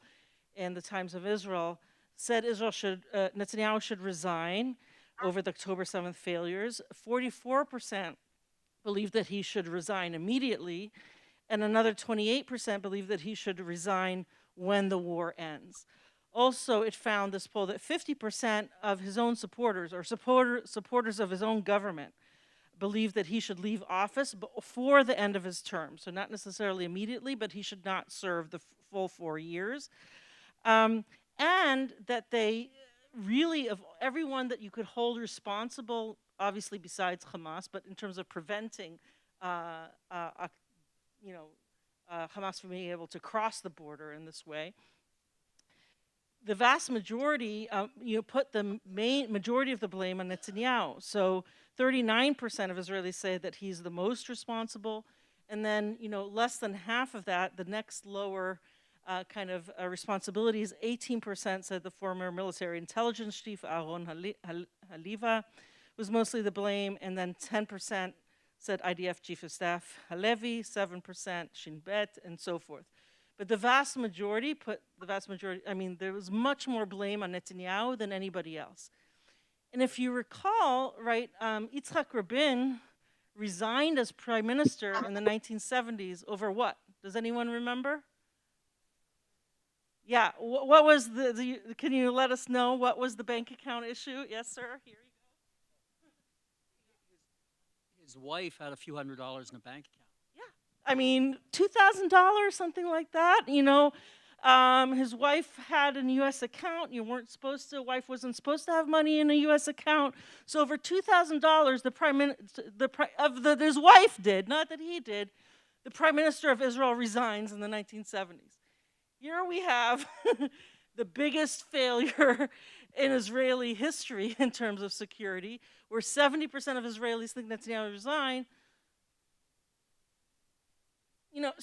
in the Times of Israel, said Netanyahu should resign over the October 7th failures. 44% believe that he should resign immediately, and another 28% believe that he should resign when the war ends. Also, it found, this poll, that 50% of his own supporters, or supporters of his own government, believe that he should leave office before the end of his term. So not necessarily immediately, but he should not serve the full 4 years. And that they really, of everyone that you could hold responsible, obviously besides Hamas, but in terms of preventing Hamas from being able to cross the border in this way, the vast majority, put the majority of the blame on Netanyahu. So 39% of Israelis say that he's the most responsible, and then less than half of that, the next lower responsibilities, 18% said the former military intelligence chief Aaron Haliva was mostly the blame, and then 10% said IDF chief of staff Halevi, 7% Shin Bet, and so forth. But the vast majority there was much more blame on Netanyahu than anybody else. And if you recall, right, Yitzhak Rabin resigned as prime minister in the 1970s over what? Does anyone remember? Yeah, what was can you let us know what was the bank account issue? Yes, sir, here you go. His wife had a few $100s in a bank account. I mean, $2,000, something like that. His wife had a U.S. account. Wife wasn't supposed to have money in a U.S. account. So over $2,000, his wife did, not that he did. The prime minister of Israel resigns in the 1970s. Here we have the biggest failure in Israeli history in terms of security, where 70% of Israelis think Netanyahu resigned. And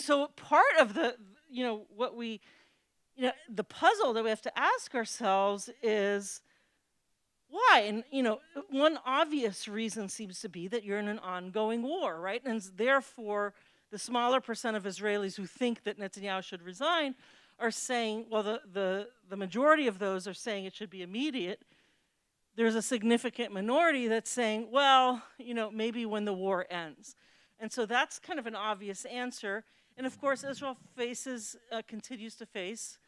so part of the puzzle that we have to ask ourselves is why? And, one obvious reason seems to be that you're in an ongoing war, right? And therefore, the smaller percent of Israelis who think that Netanyahu should resign are saying, well, the majority of those are saying it should be immediate. There's a significant minority that's saying, well, maybe when the war ends. And so that's kind of an obvious answer. And of course, Israel continues to face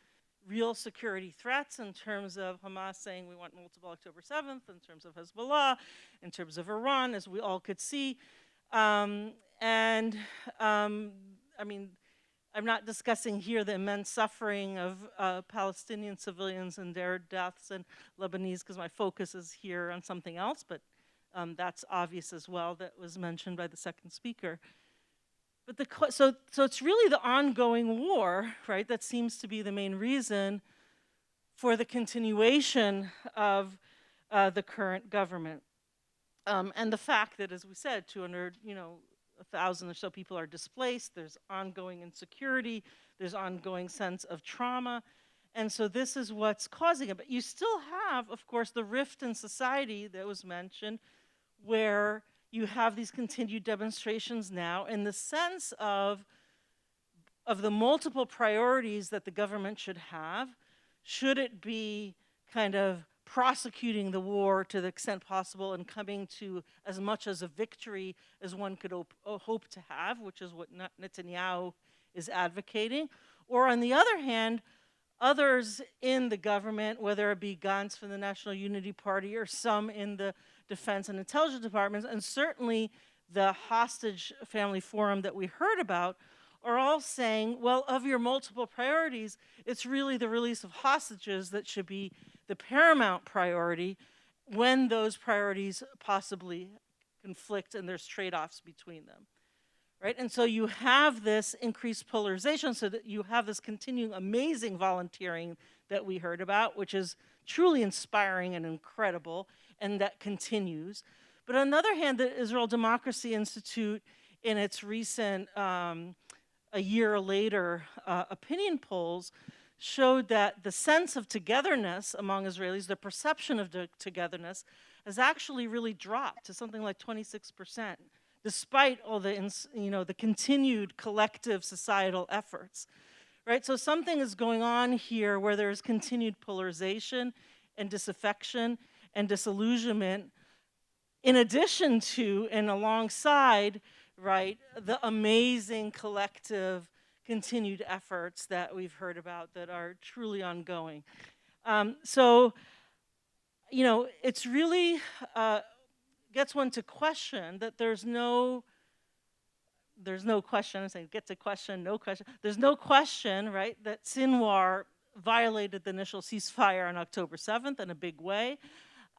real security threats in terms of Hamas saying we want multiple October 7th, in terms of Hezbollah, in terms of Iran, as we all could see. I'm not discussing here the immense suffering of Palestinian civilians and their deaths and Lebanese, because my focus is here on something else, but that's obvious as well, that was mentioned by the second speaker. But so it's really the ongoing war, right, that seems to be the main reason for the continuation of the current government. And the fact that, as we said, 1,000 or so people are displaced, there's ongoing insecurity, there's ongoing sense of trauma, and so this is what's causing it. But you still have, of course, the rift in society that was mentioned, where you have these continued demonstrations now in the sense of the multiple priorities that the government should have. Should it be kind of prosecuting the war to the extent possible and coming to as much as a victory as one could hope to have, which is what Netanyahu is advocating. Or on the other hand, others in the government, whether it be Gantz from the National Unity Party or some in the Defense and Intelligence Departments, and certainly the Hostage Family Forum that we heard about, are all saying, well, of your multiple priorities, it's really the release of hostages that should be the paramount priority when those priorities possibly conflict and there's trade-offs between them. Right? And so you have this increased polarization, so that you have this continuing amazing volunteering that we heard about, which is truly inspiring and incredible, and that continues. But on the other hand, the Israel Democracy Institute, in its recent a year later opinion polls, showed that the sense of togetherness among Israelis, the perception of togetherness, has actually really dropped to something like 26%. Despite all the, the continued collective societal efforts, right? So something is going on here where there's continued polarization and disaffection and disillusionment, in addition to and alongside, right, the amazing collective continued efforts that we've heard about that are truly ongoing. So, it's really, gets one to question that there's no question, I'm saying get to question, no question. There's no question, right, that Sinwar violated the initial ceasefire on October 7th in a big way.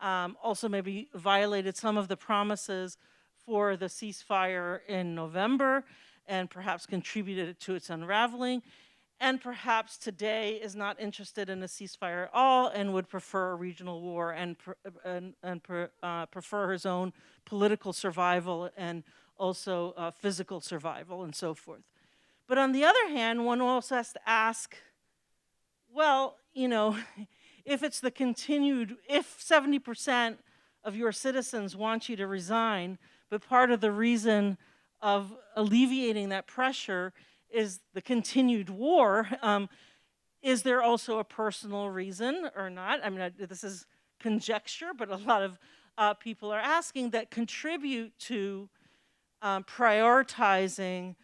Also maybe violated some of the promises for the ceasefire in November and perhaps contributed to its unraveling. And perhaps today is not interested in a ceasefire at all and would prefer a regional war and prefer his own political survival and also physical survival and so forth. But on the other hand, one also has to ask, well, if it's the continued, if 70% of your citizens want you to resign, but part of the reason of alleviating that pressure is the continued war, is there also a personal reason or not? I mean, this is conjecture, but a lot of people are asking that contribute to prioritizing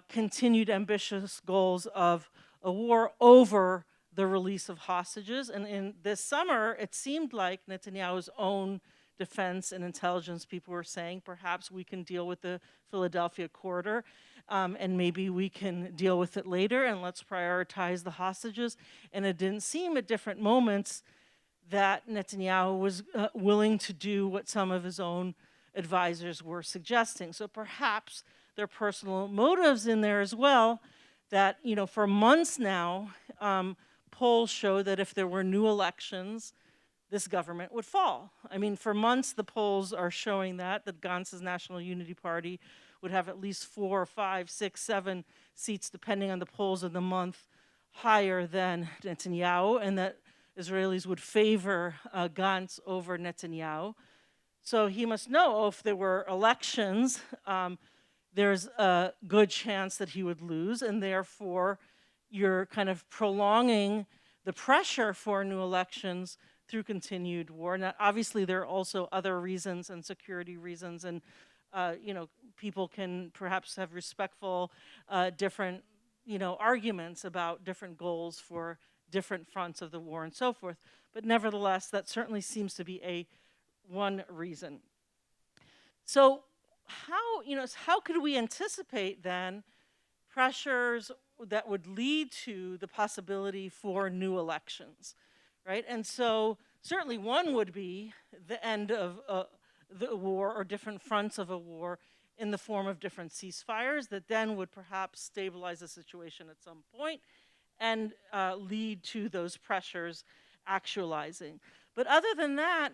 continued ambitious goals of a war over the release of hostages. And in this summer, it seemed like Netanyahu's own defense and intelligence people were saying, perhaps we can deal with the Philadelphia corridor, and maybe we can deal with it later, and let's prioritize the hostages. And it didn't seem at different moments that Netanyahu was willing to do what some of his own advisors were suggesting. So perhaps there are personal motives in there as well, that, for months now, polls show that if there were new elections, this government would fall. I mean, for months, the polls are showing that Gantz's National Unity Party would have at least 4, 5, 6, 7 seats, depending on the polls of the month, higher than Netanyahu, and that Israelis would favor Gantz over Netanyahu. So he must know if there were elections, there's a good chance that he would lose, and therefore you're kind of prolonging the pressure for new elections through continued war. Now, obviously, there are also other reasons and security reasons, and people can perhaps have respectful, different, arguments about different goals for different fronts of the war and so forth. But nevertheless, that certainly seems to be one reason. So how could we anticipate then pressures that would lead to the possibility for new elections, right? And so certainly one would be the end of the war or different fronts of a war in the form of different ceasefires that then would perhaps stabilize the situation at some point and lead to those pressures actualizing. But other than that,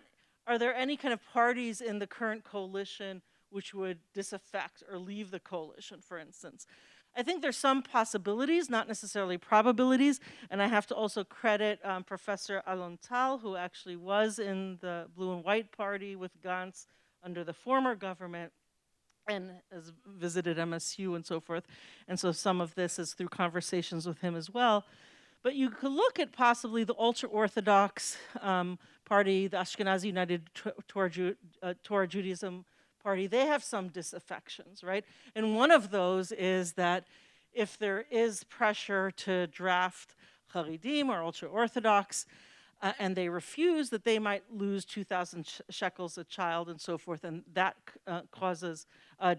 are there any kind of parties in the current coalition which would disaffect or leave the coalition, for instance? I think there's some possibilities, not necessarily probabilities, and I have to also credit Professor Alon Tal, who actually was in the Blue and White Party with Gantz under the former government and has visited MSU and so forth. And so some of this is through conversations with him as well. But you could look at possibly the ultra-Orthodox party, the Ashkenazi United Torah Judaism Party. They have some disaffections, right? And one of those is that if there is pressure to draft Haredim or ultra-Orthodox, and they refuse, that they might lose 2,000 shekels a child and so forth, and that causes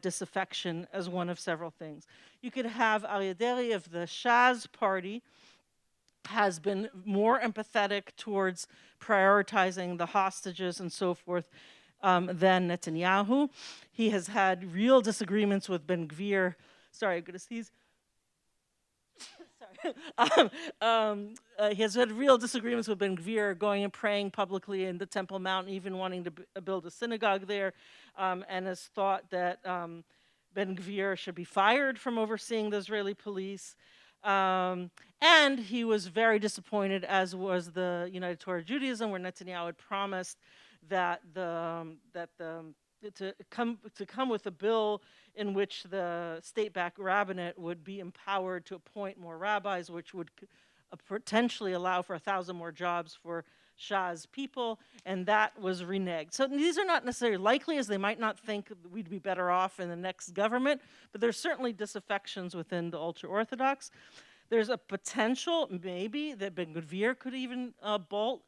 disaffection as one of several things. You could have Aryeh Deri of the Shas party has been more empathetic towards prioritizing the hostages and so forth than Netanyahu. He has had real disagreements with Ben Gvir. Sorry, I'm going to sneeze. He has had real disagreements with Ben Gvir, going and praying publicly in the Temple Mount, even wanting to build a synagogue there, and has thought that Ben Gvir should be fired from overseeing the Israeli police. And he was very disappointed, as was the United Torah Judaism, where Netanyahu had promised that to come with a bill in which the state-backed rabbinate would be empowered to appoint more rabbis, which would potentially allow for 1,000 more jobs for Shas people, and that was reneged. So these are not necessarily likely, as they might not think we'd be better off in the next government, but there's certainly disaffections within the ultra-Orthodox. There's a potential, maybe, that Ben Gvir could even bolt.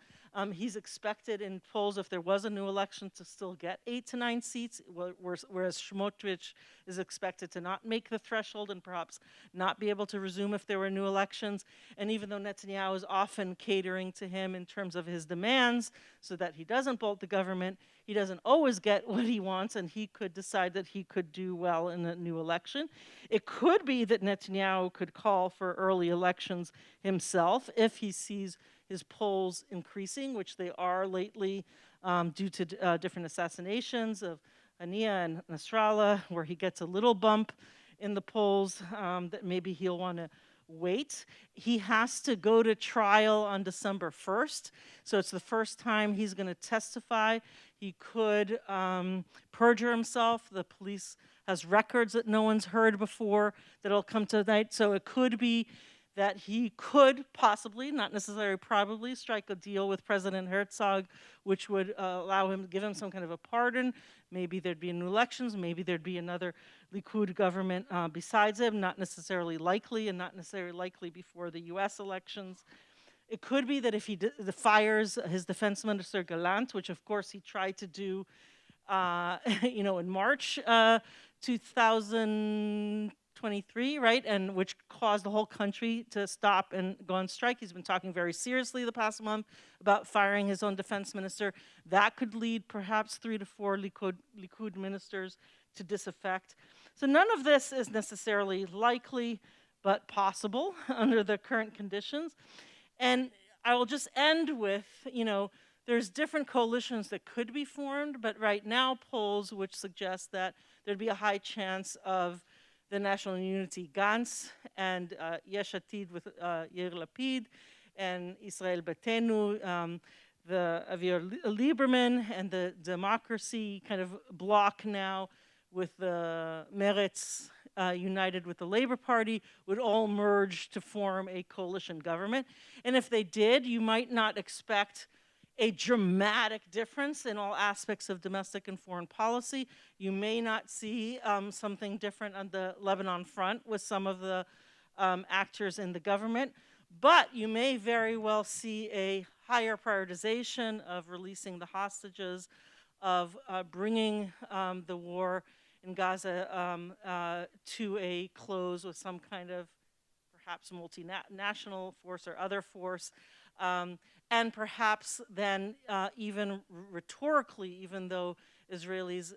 He's expected in polls, if there was a new election, to still get 8 to 9 seats, whereas Smotrich is expected to not make the threshold and perhaps not be able to resume if there were new elections. And even though Netanyahu is often catering to him in terms of his demands so that he doesn't bolt the government, he doesn't always get what he wants, and he could decide that he could do well in a new election. It could be that Netanyahu could call for early elections himself if he sees his polls increasing, which they are lately due to different assassinations of Haniya and Nasrallah, where he gets a little bump in the polls, that maybe he'll want to wait. He has to go to trial on December 1st, so it's the first time he's going to testify. He could perjure himself. The police has records that no one's heard before that'll come to light, so it could be that he could possibly, not necessarily probably, strike a deal with President Herzog, which would allow him, give him some kind of a pardon. Maybe there'd be new elections, maybe there'd be another Likud government besides him, not necessarily likely, and not necessarily likely before the US elections. It could be that if he fires his defense minister Gallant, which of course he tried to do in March 2023, right, and which caused the whole country to stop and go on strike. He's been talking very seriously the past month about firing his own defense minister. That could lead perhaps 3 to 4 Likud ministers to disaffect. So none of this is necessarily likely, but possible under the current conditions. And I will just end with, there's different coalitions that could be formed, but right now polls which suggest that there'd be a high chance of the National Unity Gantz and Yesh Atid with Yair Lapid, and Israel Beitenu, the Avigdor Lieberman, and the Democracy kind of bloc now with the Meretz united with the Labor Party would all merge to form a coalition government. And if they did, you might not expect a dramatic difference in all aspects of domestic and foreign policy. You may not see something different on the Lebanon front with some of the actors in the government, but you may very well see a higher prioritization of releasing the hostages, of bringing the war in Gaza to a close with some kind of perhaps multinational force or other force. And perhaps then even rhetorically, even though Israelis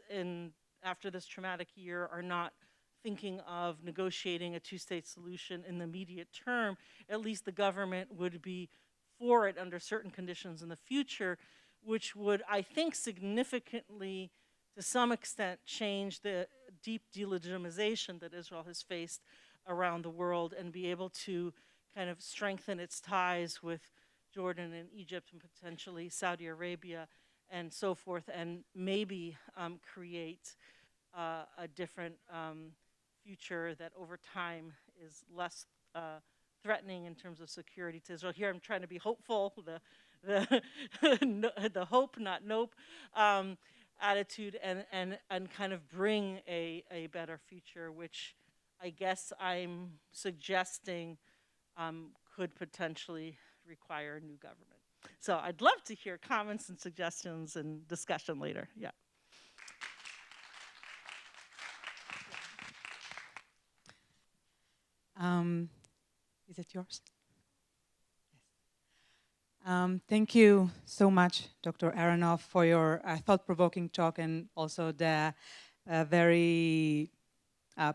after this traumatic year are not thinking of negotiating a two-state solution in the immediate term, at least the government would be for it under certain conditions in the future, which would, I think, significantly, to some extent, change the deep delegitimization that Israel has faced around the world and be able to kind of strengthen its ties with Jordan and Egypt and potentially Saudi Arabia and so forth, and maybe create a different future that over time is less threatening in terms of security to Israel. Here I'm trying to be hopeful, the hope, not nope, attitude, and kind of bring a better future, which I guess I'm suggesting could potentially require a new government. So I'd love to hear comments and suggestions and discussion later. Yeah. Is it yours? Thank you so much, Dr. Aronoff, for your thought-provoking talk and also the very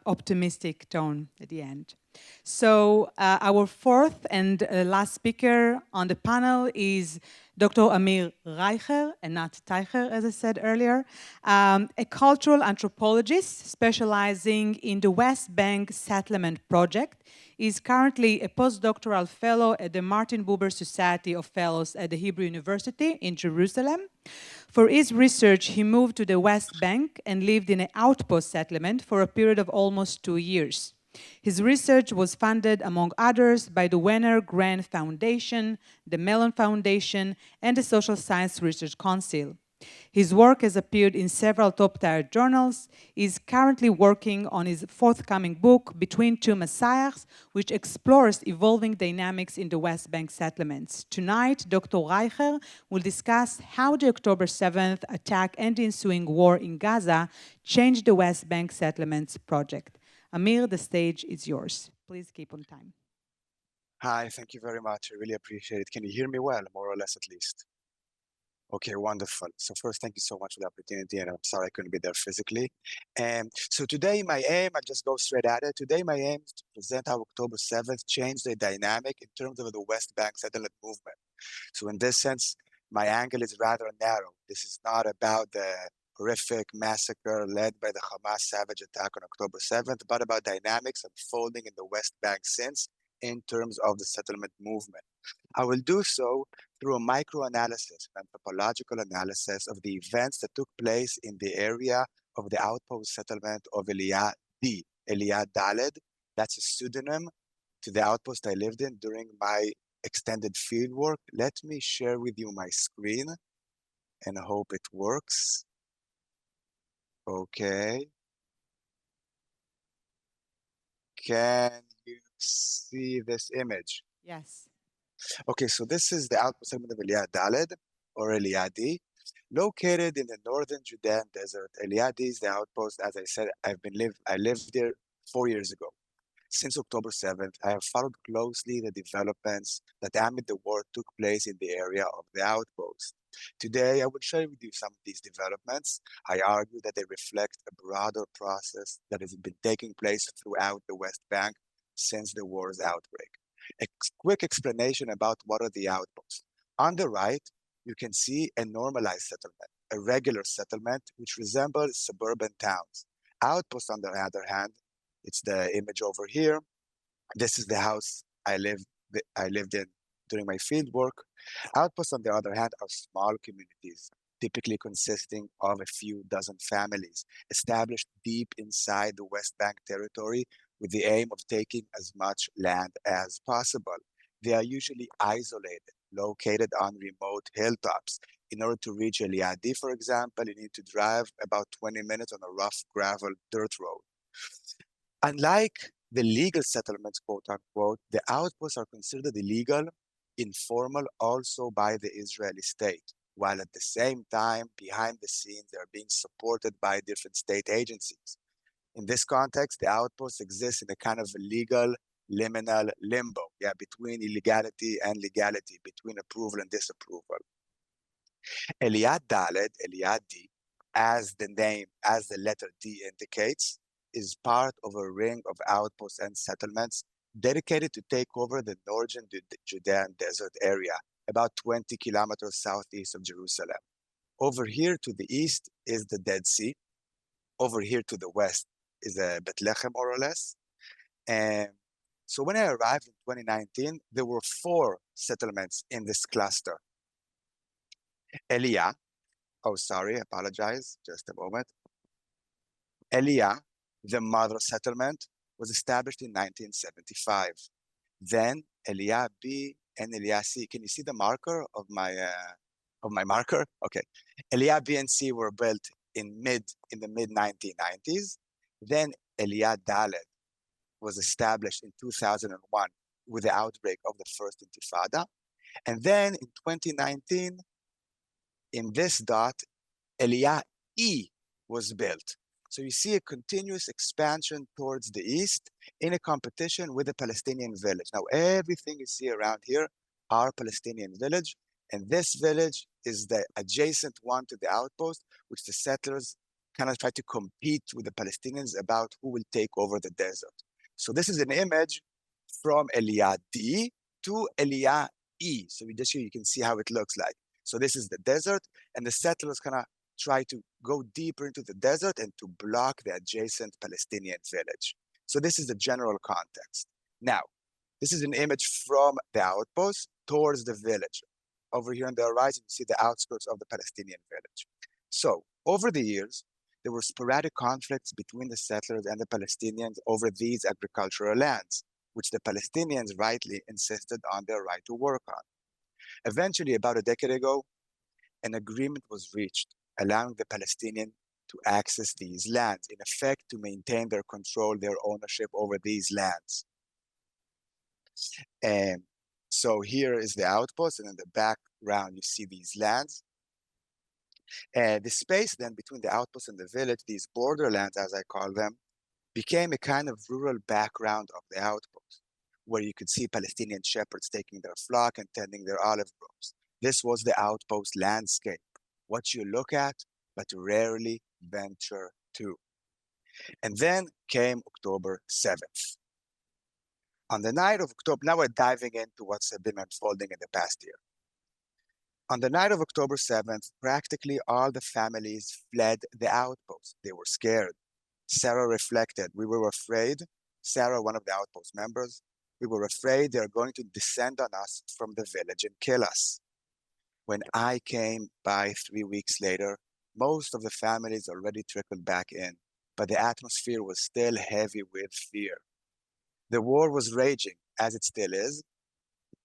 optimistic tone at the end. So our fourth and last speaker on the panel is Dr. Amir Reicher, and not Teicher, as I said earlier, a cultural anthropologist specializing in the West Bank Settlement Project. He's currently a postdoctoral fellow at the Martin Buber Society of Fellows at the Hebrew University in Jerusalem. For his research, he moved to the West Bank and lived in an outpost settlement for a period of almost 2 years. His research was funded, among others, by the Wenner Gren Foundation, the Mellon Foundation, and the Social Science Research Council. His work has appeared in several top-tier journals. He is currently working on his forthcoming book, Between Two Messiahs, which explores evolving dynamics in the West Bank settlements. Tonight, Dr. Reicher will discuss how the October 7th attack and the ensuing war in Gaza changed the West Bank settlements project. Amir, the stage is yours. Please keep on time. Hi, thank you very much. I really appreciate it. Can you hear me well, more or less at least? Okay, wonderful. So first, thank you so much for the opportunity, and I'm sorry I couldn't be there physically. So today my aim, I'll just go straight at it. Today my aim is to present how October 7th changed the dynamic in terms of the West Bank settlement movement. So in this sense, my angle is rather narrow. This is not about the horrific massacre led by the Hamas savage attack on October 7th, but about dynamics unfolding in the West Bank since in terms of the settlement movement. I will do so through a microanalysis, anthropological analysis of the events that took place in the area of the outpost settlement of Eliad D, Eliad Daled. That's a pseudonym to the outpost I lived in during my extended fieldwork. Let me share with you my screen and hope it works. Okay. Can you see this image? Yes. Okay, so this is the outpost settlement of Eliad Daled, or Eliadi, located in the northern Judean desert. Eliadi is the outpost, as I said, I lived there 4 years ago. Since October 7th, I have followed closely the developments that amid the war took place in the area of the outpost. Today, I will share with you some of these developments. I argue that they reflect a broader process that has been taking place throughout the West Bank since the war's outbreak. A quick explanation about what are the outposts. On the right, you can see a normalized settlement, a regular settlement which resembles suburban towns. Outposts, on the other hand, it's the image over here. This is the house I lived in during my field work. Outposts, on the other hand, are small communities, typically consisting of a few dozen families, established deep inside the West Bank territory with the aim of taking as much land as possible. They are usually isolated, located on remote hilltops. In order to reach Eliadi, for example, you need to drive about 20 minutes on a rough gravel dirt road. Unlike the legal settlements, quote unquote, the outposts are considered illegal, informal also by the Israeli state, while at the same time, behind the scenes, they are being supported by different state agencies. In this context, the outposts exist in a kind of a legal liminal limbo, between illegality and legality, between approval and disapproval. Eliad Daled, Eliad D, as the letter D indicates, is part of a ring of outposts and settlements dedicated to take over the northern Judean desert area, about 20 kilometers southeast of Jerusalem. Over here to the east is the Dead Sea. Over here to the west is Bethlehem, more or less. And so when I arrived in 2019, there were 4 settlements in this cluster. Elia, apologize, just a moment. Elia, the mother settlement, was established in 1975. Then Elia B and Elia C. Can you see the marker of my marker? Okay. Elia B and C were built in the mid 1990s. Then Eliad Daled was established in 2001 with the outbreak of the First Intifada. And then in 2019, in this dot, Eliya E was built. So you see a continuous expansion towards the east in a competition with the Palestinian village. Now, everything you see around here are Palestinian village, and this village is the adjacent one to the outpost, which the settlers kind of try to compete with the Palestinians about who will take over the desert. So this is an image from Eliya D to Eliya E. So just here you can see how it looks like. So this is the desert, and the settlers kind of try to go deeper into the desert and to block the adjacent Palestinian village. So this is the general context. Now, this is an image from the outpost towards the village. Over here on the horizon, you see the outskirts of the Palestinian village. So over the years, there were sporadic conflicts between the settlers and the Palestinians over these agricultural lands, which the Palestinians rightly insisted on their right to work on. Eventually, about a decade ago, an agreement was reached, allowing the Palestinians to access these lands, in effect to maintain their control, their ownership over these lands. And so here is the outpost, and in the background, you see these lands. The space then between the outpost and the village, these borderlands, as I call them, became a kind of rural background of the outpost, where you could see Palestinian shepherds taking their flock and tending their olive groves. This was the outpost landscape, what you look at, but rarely venture to. And then came October 7th. On the night of October, now we're diving into what's been unfolding in the past year. On the night of October 7th, practically all the families fled the outpost. They were scared. Sarah reflected, we were afraid. Sarah, one of the outpost members, we were afraid they're going to descend on us from the village and kill us. When I came by 3 weeks later, most of the families already trickled back in, but the atmosphere was still heavy with fear. The war was raging, as it still is,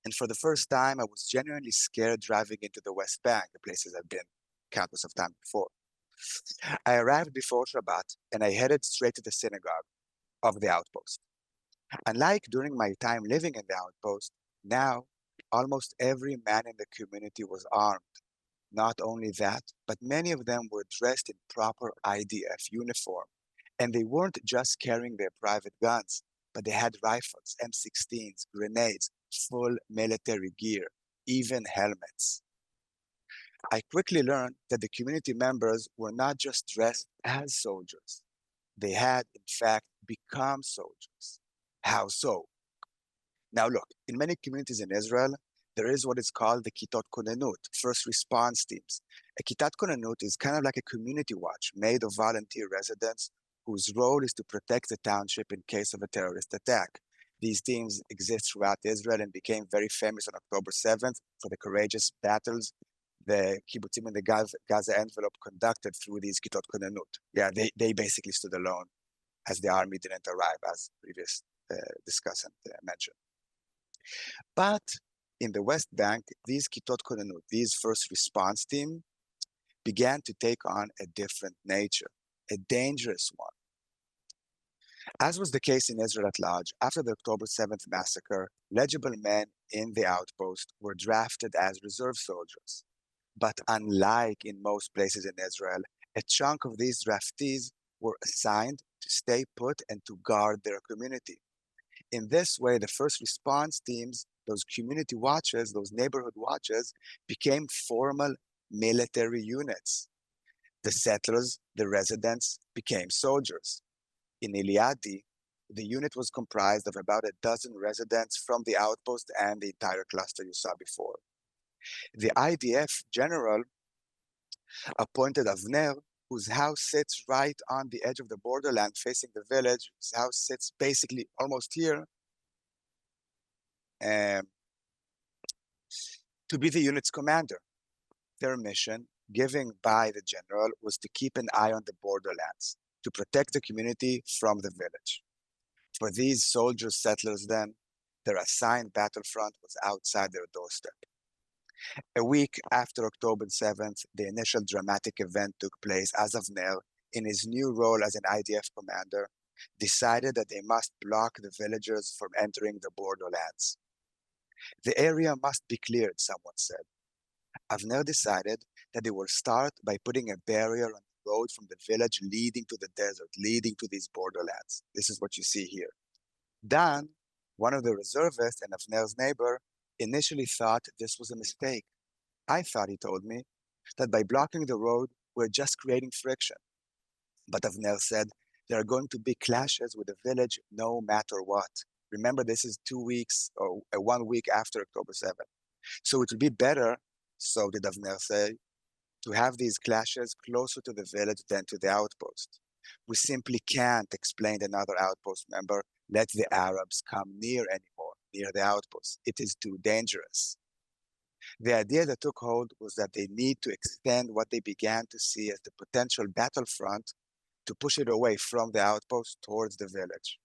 and for the first time, I was genuinely scared driving into the West Bank, the places I've been countless of times before. I arrived before Shabbat, and I headed straight to the synagogue of the outpost. Unlike during my time living in the outpost, now almost every man in the community was armed. Not only that, but many of them were dressed in proper IDF uniform. And they weren't just carrying their private guns, but they had rifles, M16s, grenades, full military gear, even helmets. I quickly learned that the community members were not just dressed as soldiers. They had, in fact, become soldiers. How so? Now look, in many communities in Israel, there is what is called the Kitot Konenut, first response teams. A Kitat Konenut is kind of like a community watch made of volunteer residents whose role is to protect the township in case of a terrorist attack. These teams exist throughout Israel and became very famous on October 7th for the courageous battles the kibbutzim in the Gaza envelope conducted through these Kitot Konenut. Yeah, they basically stood alone as the army didn't arrive, as previous discussant mentioned. But in the West Bank, these Kitot Konenut, these first response team, began to take on a different nature, a dangerous one. As was the case in Israel at large, after the October 7th massacre, legible men in the outpost were drafted as reserve soldiers. But unlike in most places in Israel, a chunk of these draftees were assigned to stay put and to guard their community. In this way, the first response teams, those community watches, those neighborhood watches, became formal military units. The settlers, the residents, became soldiers. In Eliya D, the unit was comprised of about a dozen residents from the outpost and the entire cluster you saw before. The IDF general appointed Avner, whose house sits right on the edge of the borderland facing the village. His house sits basically almost here, to be the unit's commander. Their mission, given by the general, was to keep an eye on the borderlands, to protect the community from the village. For these soldiers, settlers then, their assigned battlefront was outside their doorstep. A week after October 7th, the initial dramatic event took place as Avner, in his new role as an IDF commander, decided that they must block the villagers from entering the borderlands. The area must be cleared, someone said. Avner decided that they will start by putting a barrier on the road from the village leading to the desert, leading to these borderlands. This is what you see here. Dan, one of the reservists and Avner's neighbor, initially thought this was a mistake. I thought, he told me, that by blocking the road, we're just creating friction. But Avner said there are going to be clashes with the village no matter what. Remember, this is 2 weeks or 1 week after October 7th. So it would be better, so did Avner say, to have these clashes closer to the village than to the outpost. We simply can't, explained another outpost member, let the Arabs come near anymore, near the outpost. It is too dangerous. The idea that took hold was that they need to extend what they began to see as the potential battlefront to push it away from the outpost towards the village.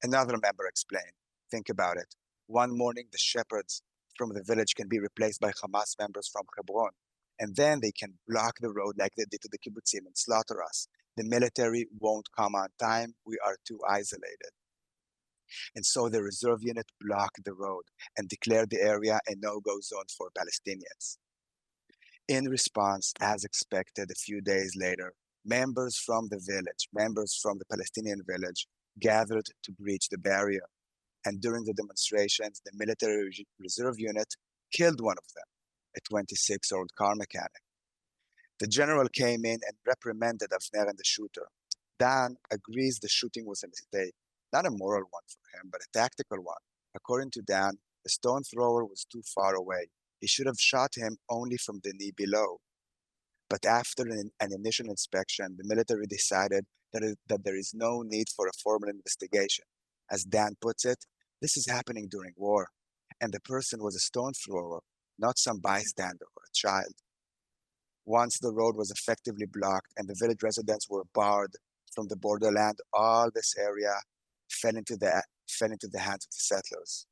Another member explained, think about it. One morning, the shepherds from the village can be replaced by Hamas members from Hebron, and then they can block the road like they did to the kibbutzim and slaughter us. The military won't come on time. We are too isolated. And so the reserve unit blocked the road and declared the area a no-go zone for Palestinians. In response, as expected, a few days later, members from the village, members from the Palestinian village, gathered to breach the barrier. And during the demonstrations, the military reserve unit killed one of them, a 26-year-old car mechanic. The general came in and reprimanded Avner and the shooter. Dan agrees the shooting was a mistake, not a moral one for him, but a tactical one. According to Dan, the stone thrower was too far away. He should have shot him only from the knee below. But after an initial inspection, the military decided that there is no need for a formal investigation. As Dan puts it, this is happening during war, and the person was a stone thrower, not some bystander or a child. Once the road was effectively blocked and the village residents were barred from the borderland, all this area fell into the hands of the settlers.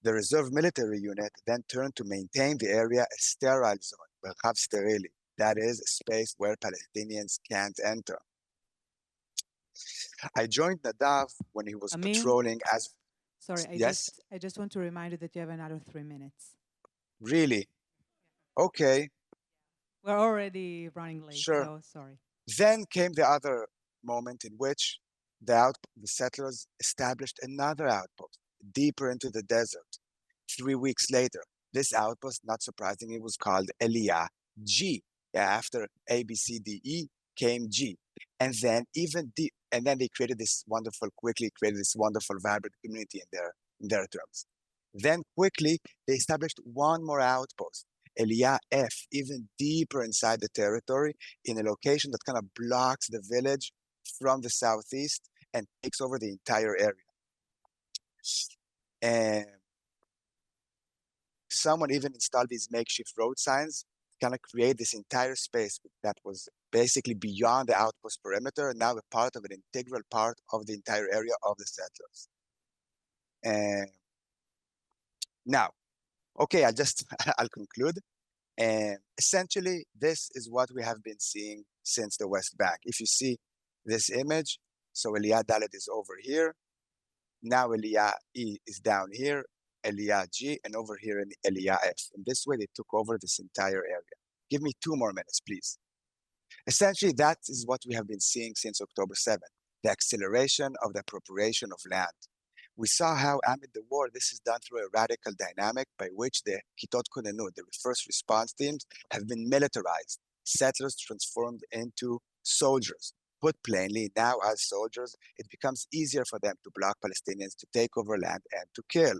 The reserve military unit then turned to maintain the area a sterile zone, Merkav Sterili, that is, a space where Palestinians can't enter. I joined Nadav when he was Amir? patrolling as... Sorry, Yes? I just want to remind you that you have another 3 minutes. Really? Okay, We're already running late, sure. so sorry. Then came the other moment in which the settlers established another outpost deeper into the desert. 3 weeks later, this outpost, not surprisingly, was called Eliyah G. After A, B, C, D, E came G. And then they quickly created this wonderful, vibrant community in their terms. Then quickly, they established one more outpost, Eliyah F, even deeper inside the territory, in a location that kind of blocks the village from the southeast and takes over the entire area. And someone even installed these makeshift road signs, kind of create this entire space that was basically beyond the outpost perimeter, and now a part of an integral part of the entire area of the settlers. And now, okay, I'll conclude. And essentially, this is what we have been seeing since the West Bank. If you see this image, so Eliyah Dalet is over here. Now Eliyah E is down here, Eliyah G, and over here in Eliyah F. In this way, they took over this entire area. Give me 2 more minutes, please. Essentially, that is what we have been seeing since October 7th, the acceleration of the appropriation of land. We saw how amid the war, this is done through a radical dynamic by which the Kitot Konenut, the first response teams, have been militarized, settlers transformed into soldiers. Put plainly, now as soldiers, it becomes easier for them to block Palestinians to take over land and to kill.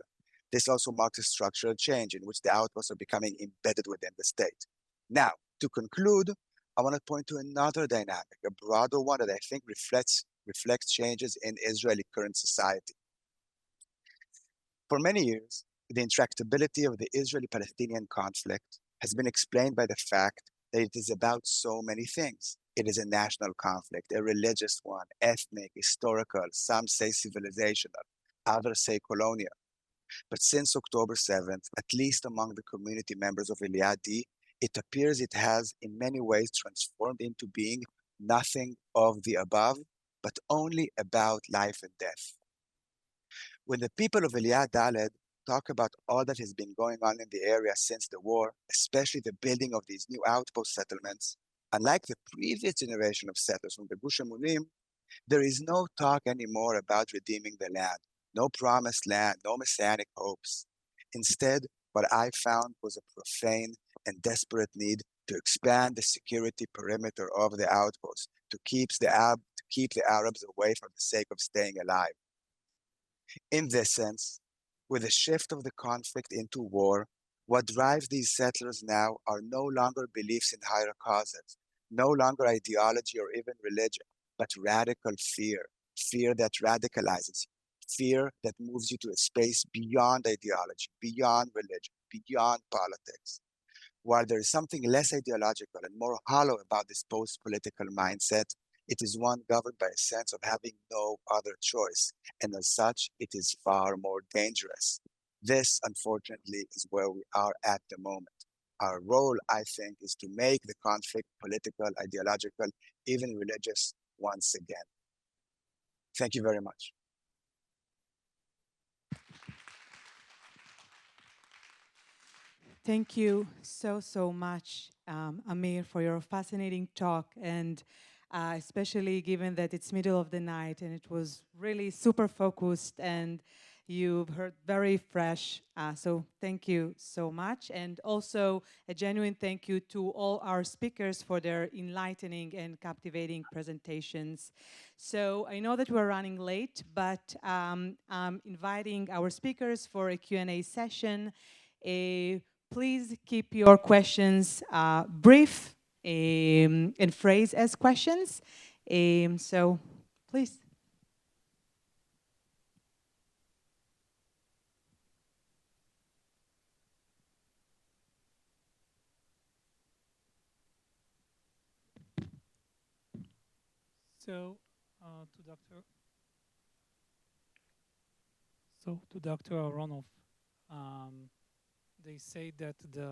This also marks a structural change in which the outposts are becoming embedded within the state. Now, to conclude, I want to point to another dynamic, a broader one that I think reflects changes in Israeli current society. For many years, the intractability of the Israeli-Palestinian conflict has been explained by the fact that it is about so many things. It is a national conflict, a religious one, ethnic, historical, some say civilizational, others say colonial. But since October 7th, at least among the community members of Eliyah D, it appears it has in many ways transformed into being nothing of the above but only about life and death. When the people of Eliad Dalet talk about all that has been going on in the area since the war, especially the building of these new outpost settlements, unlike the previous generation of settlers from the Gush Emunim, there is no talk anymore about redeeming the land, no promised land, no messianic hopes. Instead, what I found was a profane and desperate need to expand the security perimeter of the outpost to keep the Arabs away for the sake of staying alive. In this sense, with the shift of the conflict into war, what drives these settlers now are no longer beliefs in higher causes, no longer ideology or even religion, but radical fear, fear that radicalizes you, fear that moves you to a space beyond ideology, beyond religion, beyond politics. While there is something less ideological and more hollow about this post-political mindset, it is one governed by a sense of having no other choice, and as such, it is far more dangerous. This, unfortunately, is where we are at the moment. Our role, I think, is to make the conflict political, ideological, even religious once again. Thank you very much. Thank you so much, Amir, for your fascinating talk, and especially given that it's middle of the night and it was really super focused and you've heard very fresh. So thank you so much. And also a genuine thank you to all our speakers for their enlightening and captivating presentations. So I know that we're running late, but I'm inviting our speakers for a Q&A session. Please keep your questions brief and phrase as questions. So please. So, to Dr. Aronoff, they say that the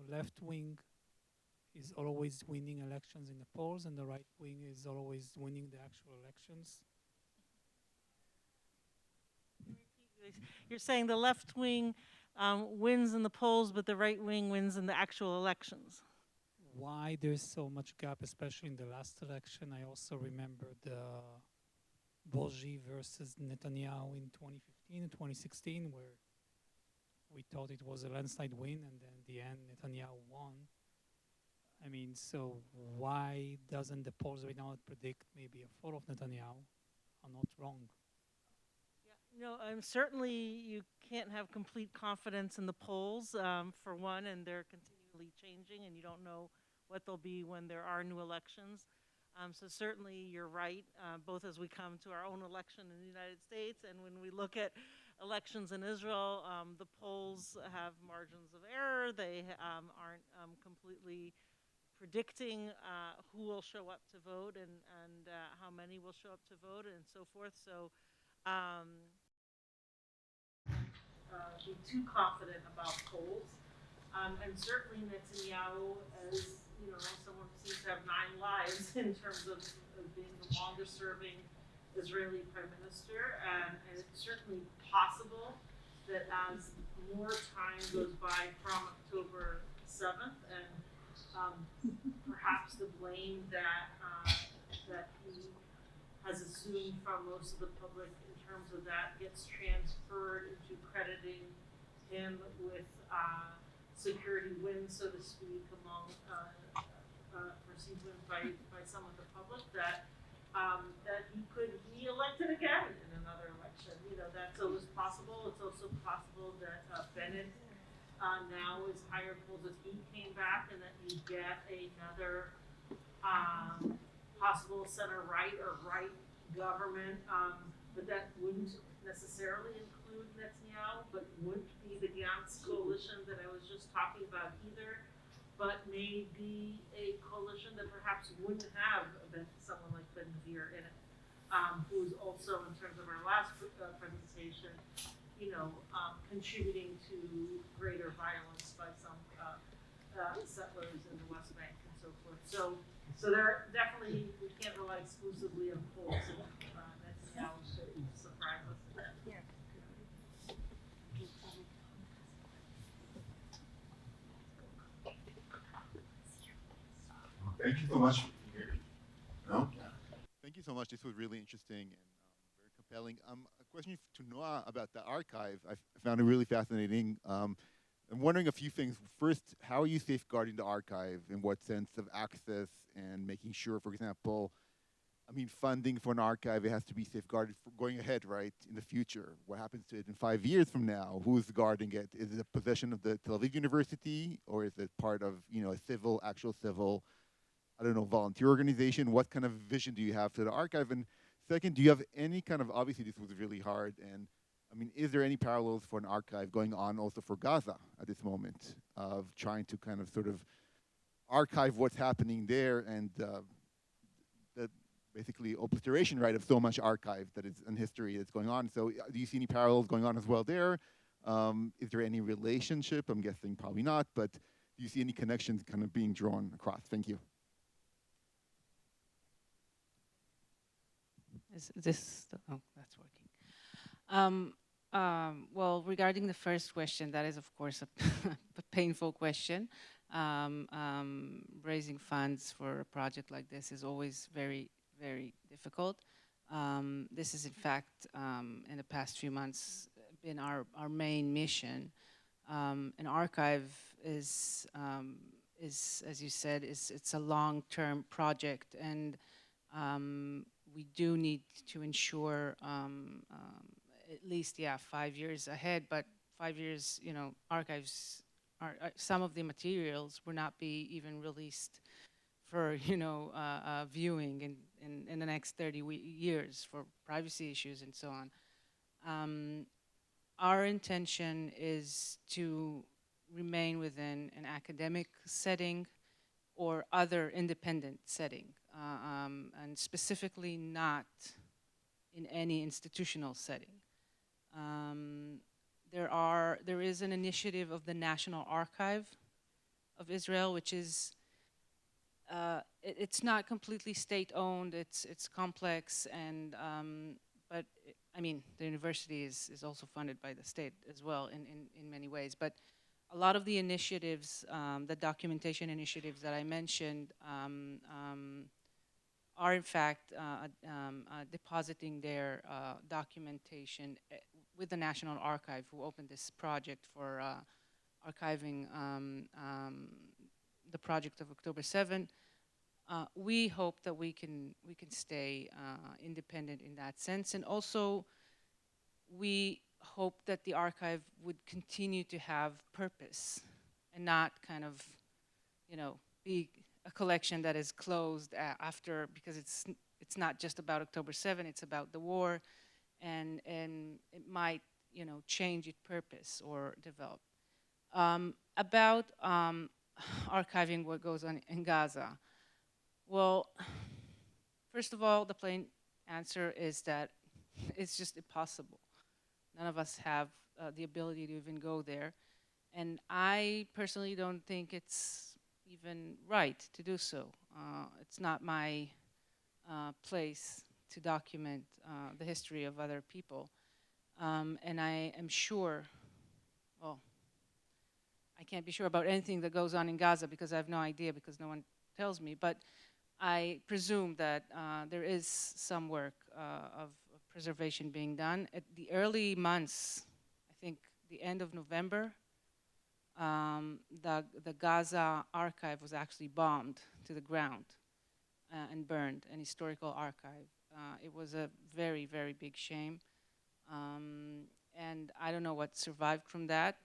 left wing is always winning elections in the polls and the right wing is always winning the actual elections. You're saying the left wing wins in the polls, but the right wing wins in the actual elections. Why there's so much gap, especially in the last election? I also remember the Boji versus Netanyahu in 2015 and 2016, where we thought it was a landslide win, and then in the end, Netanyahu won. I mean, so why doesn't the polls right now predict maybe a fall of Netanyahu are not wrong? No, certainly you can't have complete confidence in the polls, for one, and they're continually changing, and you don't know what they'll be when there are new elections. So certainly you're right, both as we come to our own election in the United States and when we look at elections in Israel, the polls have margins of error. They aren't completely predicting who will show up to vote and how many will show up to vote and so forth. So be too confident about polls. And certainly Netanyahu, as you know, someone who seems to have 9 lives in terms of being the longest serving Israeli prime minister. And it's certainly possible that as more time goes by from October 7th and perhaps the blame that he has assumed from most of the public in terms of that gets transferred into crediting him with security wins, so to speak, among perceived wins by some of the public, that he could be elected again in another election. You know, that's always possible. It's also possible that Bennett now is higher polls if he came back, and that you get another possible center-right or right government, but that wouldn't necessarily include Netanyahu, but wouldn't be the Gantz coalition that I was just talking about either, but may be a coalition that perhaps wouldn't have someone like Ben-Gvir in it, who's also, in terms of our last presentation, you know, contributing to greater violence by some settlers in the West Bank and so forth. So So there definitely, we can't rely exclusively on polls. That's how surprise us. Thank you so much. No? Thank you so much. This was really interesting and very compelling. A question to Noah about the archive. I found it really fascinating. I'm wondering a few things. First, how are you safeguarding the archive? In what sense of access and making sure, for example, I mean, funding for an archive, it has to be safeguarded for going ahead, right, in the future. What happens to it in 5 years from now? Who's guarding it? Is it a possession of the Tel Aviv University, or is it part of, you know, a civil, actual civil, I don't know, volunteer organization? What kind of vision do you have for the archive? And second, do you have any kind of, obviously this was really hard, and I mean, is there any parallels for an archive going on also for Gaza at this moment of trying to kind of sort of archive what's happening there and the basically obliteration, right, of so much archive that is in history that's going on? So do you see any parallels going on as well there? Is there any relationship? I'm guessing probably not, but do you see any connections kind of being drawn across? Thank you. Is this, oh, that's working. Well, regarding the first question, that is, of course, a painful question. Raising funds for a project like this is always very, very difficult. This is, in fact, in the past few months, been our main mission. An archive is, as you said, it's a long-term project, and we do need to ensure at least, 5 years ahead, but 5 years, you know, archives are some of the materials will not be even released for, you know, viewing in the next 30 years for privacy issues and so on. Our intention is to remain within an academic setting or other independent setting, and specifically not in any institutional setting. There is an initiative of the National Archive of Israel, which is, it's not completely state-owned, it's complex, and, but, I mean, the university is also funded by the state as well in many ways, but a lot of the initiatives, the documentation initiatives that I mentioned, are in fact depositing their documentation with the National Archive, who opened this project for archiving the project of October 7. We hope that we can stay independent in that sense, and also we hope that the archive would continue to have purpose and not kind of, you know, be a collection that is closed after, because it's not just about October 7, it's about the war, and it might, you know, change its purpose or develop. About archiving what goes on in Gaza. Well, first of all, the plain answer is that it's just impossible. None of us have the ability to even go there. And I personally don't think it's even right to do so. It's not my place to document the history of other people. And I am sure, well, I can't be sure about anything that goes on in Gaza because I have no idea, because no one tells me, but I presume that there is some work of preservation being done. At the early months, I think the end of November, the Gaza archive was actually bombed to the ground and burned, an historical archive. It was a very, very big shame. And I don't know what survived from that.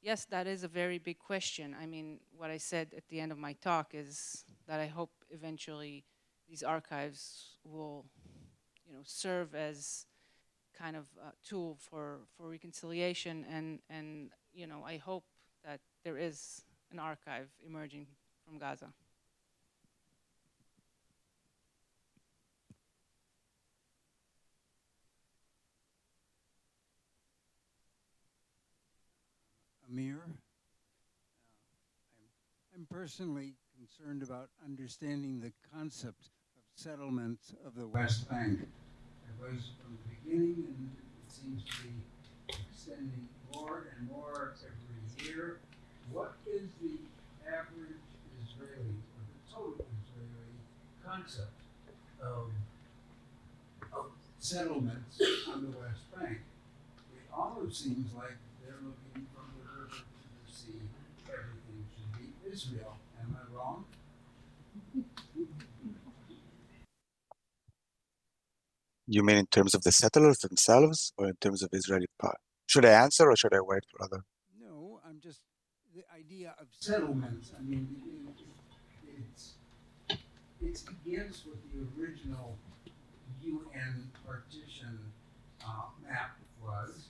Yes, that is a very big question. I mean, what I said at the end of my talk is that I hope eventually these archives will, you know, serve as kind of a tool for reconciliation, and you know, I hope that there is an archive emerging from Gaza. Amir. I'm personally concerned about understanding the concept of settlement of the West Bank. It was from the beginning, and it seems to be extending more and more every year. What is the average Israeli, or the total Israeli concept of settlements on the West Bank? It almost seems like they're looking from the river to the sea. Everything should be Israel. Am I wrong? You mean in terms of the settlers themselves or in terms of Israeli part? Should I answer or should I wait for other? No, I'm just the idea of settlements. I mean, it begins with the original UN partition map was.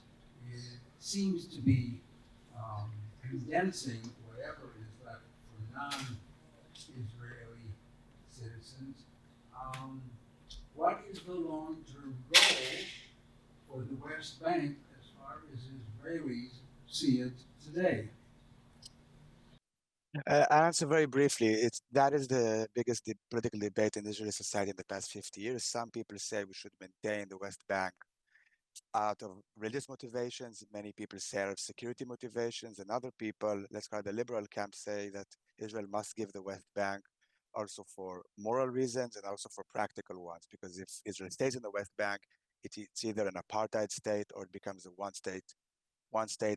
It seems to be condensing whatever is left for non-Israeli citizens. What is the long-term goal for the West Bank as far as Israelis see it today? I'll answer very briefly. That is the biggest political debate in Israeli society in the past 50 years. Some people say we should maintain the West Bank out of religious motivations. Many people say out of security motivations, and other people, let's call it the liberal camp, say that Israel must give the West Bank also for moral reasons and also for practical ones. Because if Israel stays in the West Bank, it's either an apartheid state or it becomes a one state,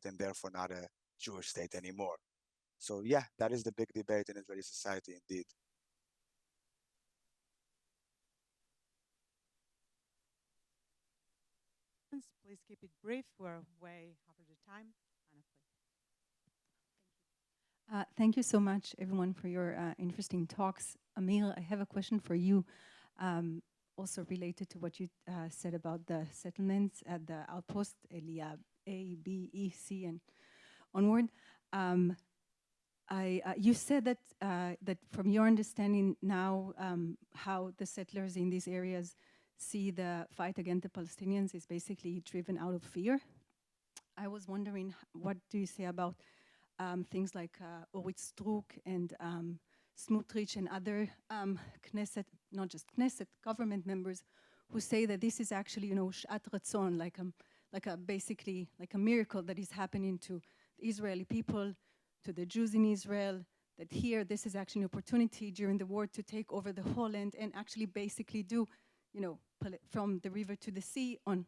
and therefore not a Jewish state anymore. So yeah, that is the big debate in Israeli society indeed. Please keep it brief. We're way over the time. Anna, please. Thank you so much, everyone, for your interesting talks. Amir, I have a question for you, also related to what you said about the settlements at the outpost, Eliab A, B, E, C, and onward. You said that that from your understanding now, how the settlers in these areas see the fight against the Palestinians is basically driven out of fear. I was wondering, what do you say about things like Orit Struk and Smotrich and other Knesset, not just Knesset, government members, who say that this is actually, Shat Ratzon, basically like a miracle that is happening to the Israeli people, to the Jews in Israel, that here this is actually an opportunity during the war to take over the whole land and actually basically do, from the river to the sea on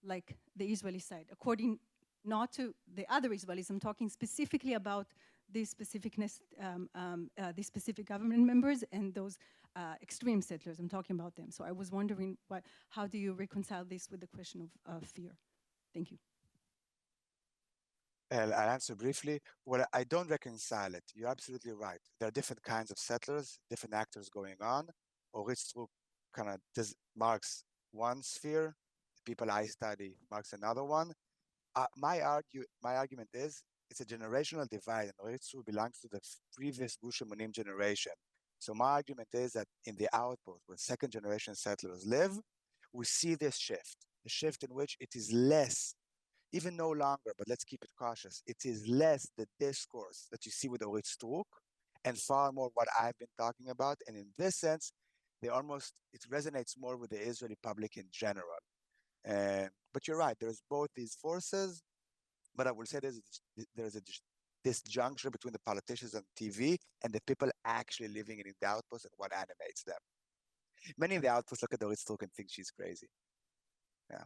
like the Israeli side, according not to the other Israelis. I'm talking specifically about these specific government members and those extreme settlers. I'm talking about them. So I was wondering, how do you reconcile this with the question of fear? Thank you. I'll answer briefly. Well, I don't reconcile it. You're absolutely right. There are different kinds of settlers, different actors going on. Orit Struk kind of marks one sphere. The people I study marks another one. My argument is it's a generational divide, and Orit Struk belongs to the previous Gush Emunim generation. So my argument is that in the outpost, where second-generation settlers live, we see this shift, a shift in which it is less, even no longer, but let's keep it cautious, it is less the discourse that you see with Orit Struk and far more what I've been talking about. And in this sense, it resonates more with the Israeli public in general. But you're right, there's both these forces, but I will say there's a disjuncture between the politicians on TV and the people actually living in the outpost and what animates them. Many in the outpost look at Orit Struk and think she's crazy. Yeah.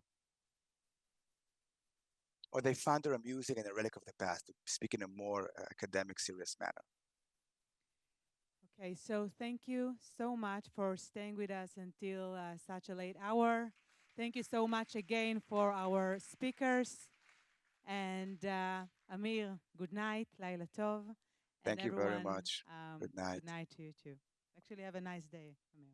Or they find her amusing and a relic of the past, to speak in a more academic, serious manner. Okay, so thank you so much for staying with us until such a late hour. Thank you so much again for our speakers. And Amir, good night, Laila Tov. Thank you very much. Good night. Good night to you too. Actually, have a nice day, Amir.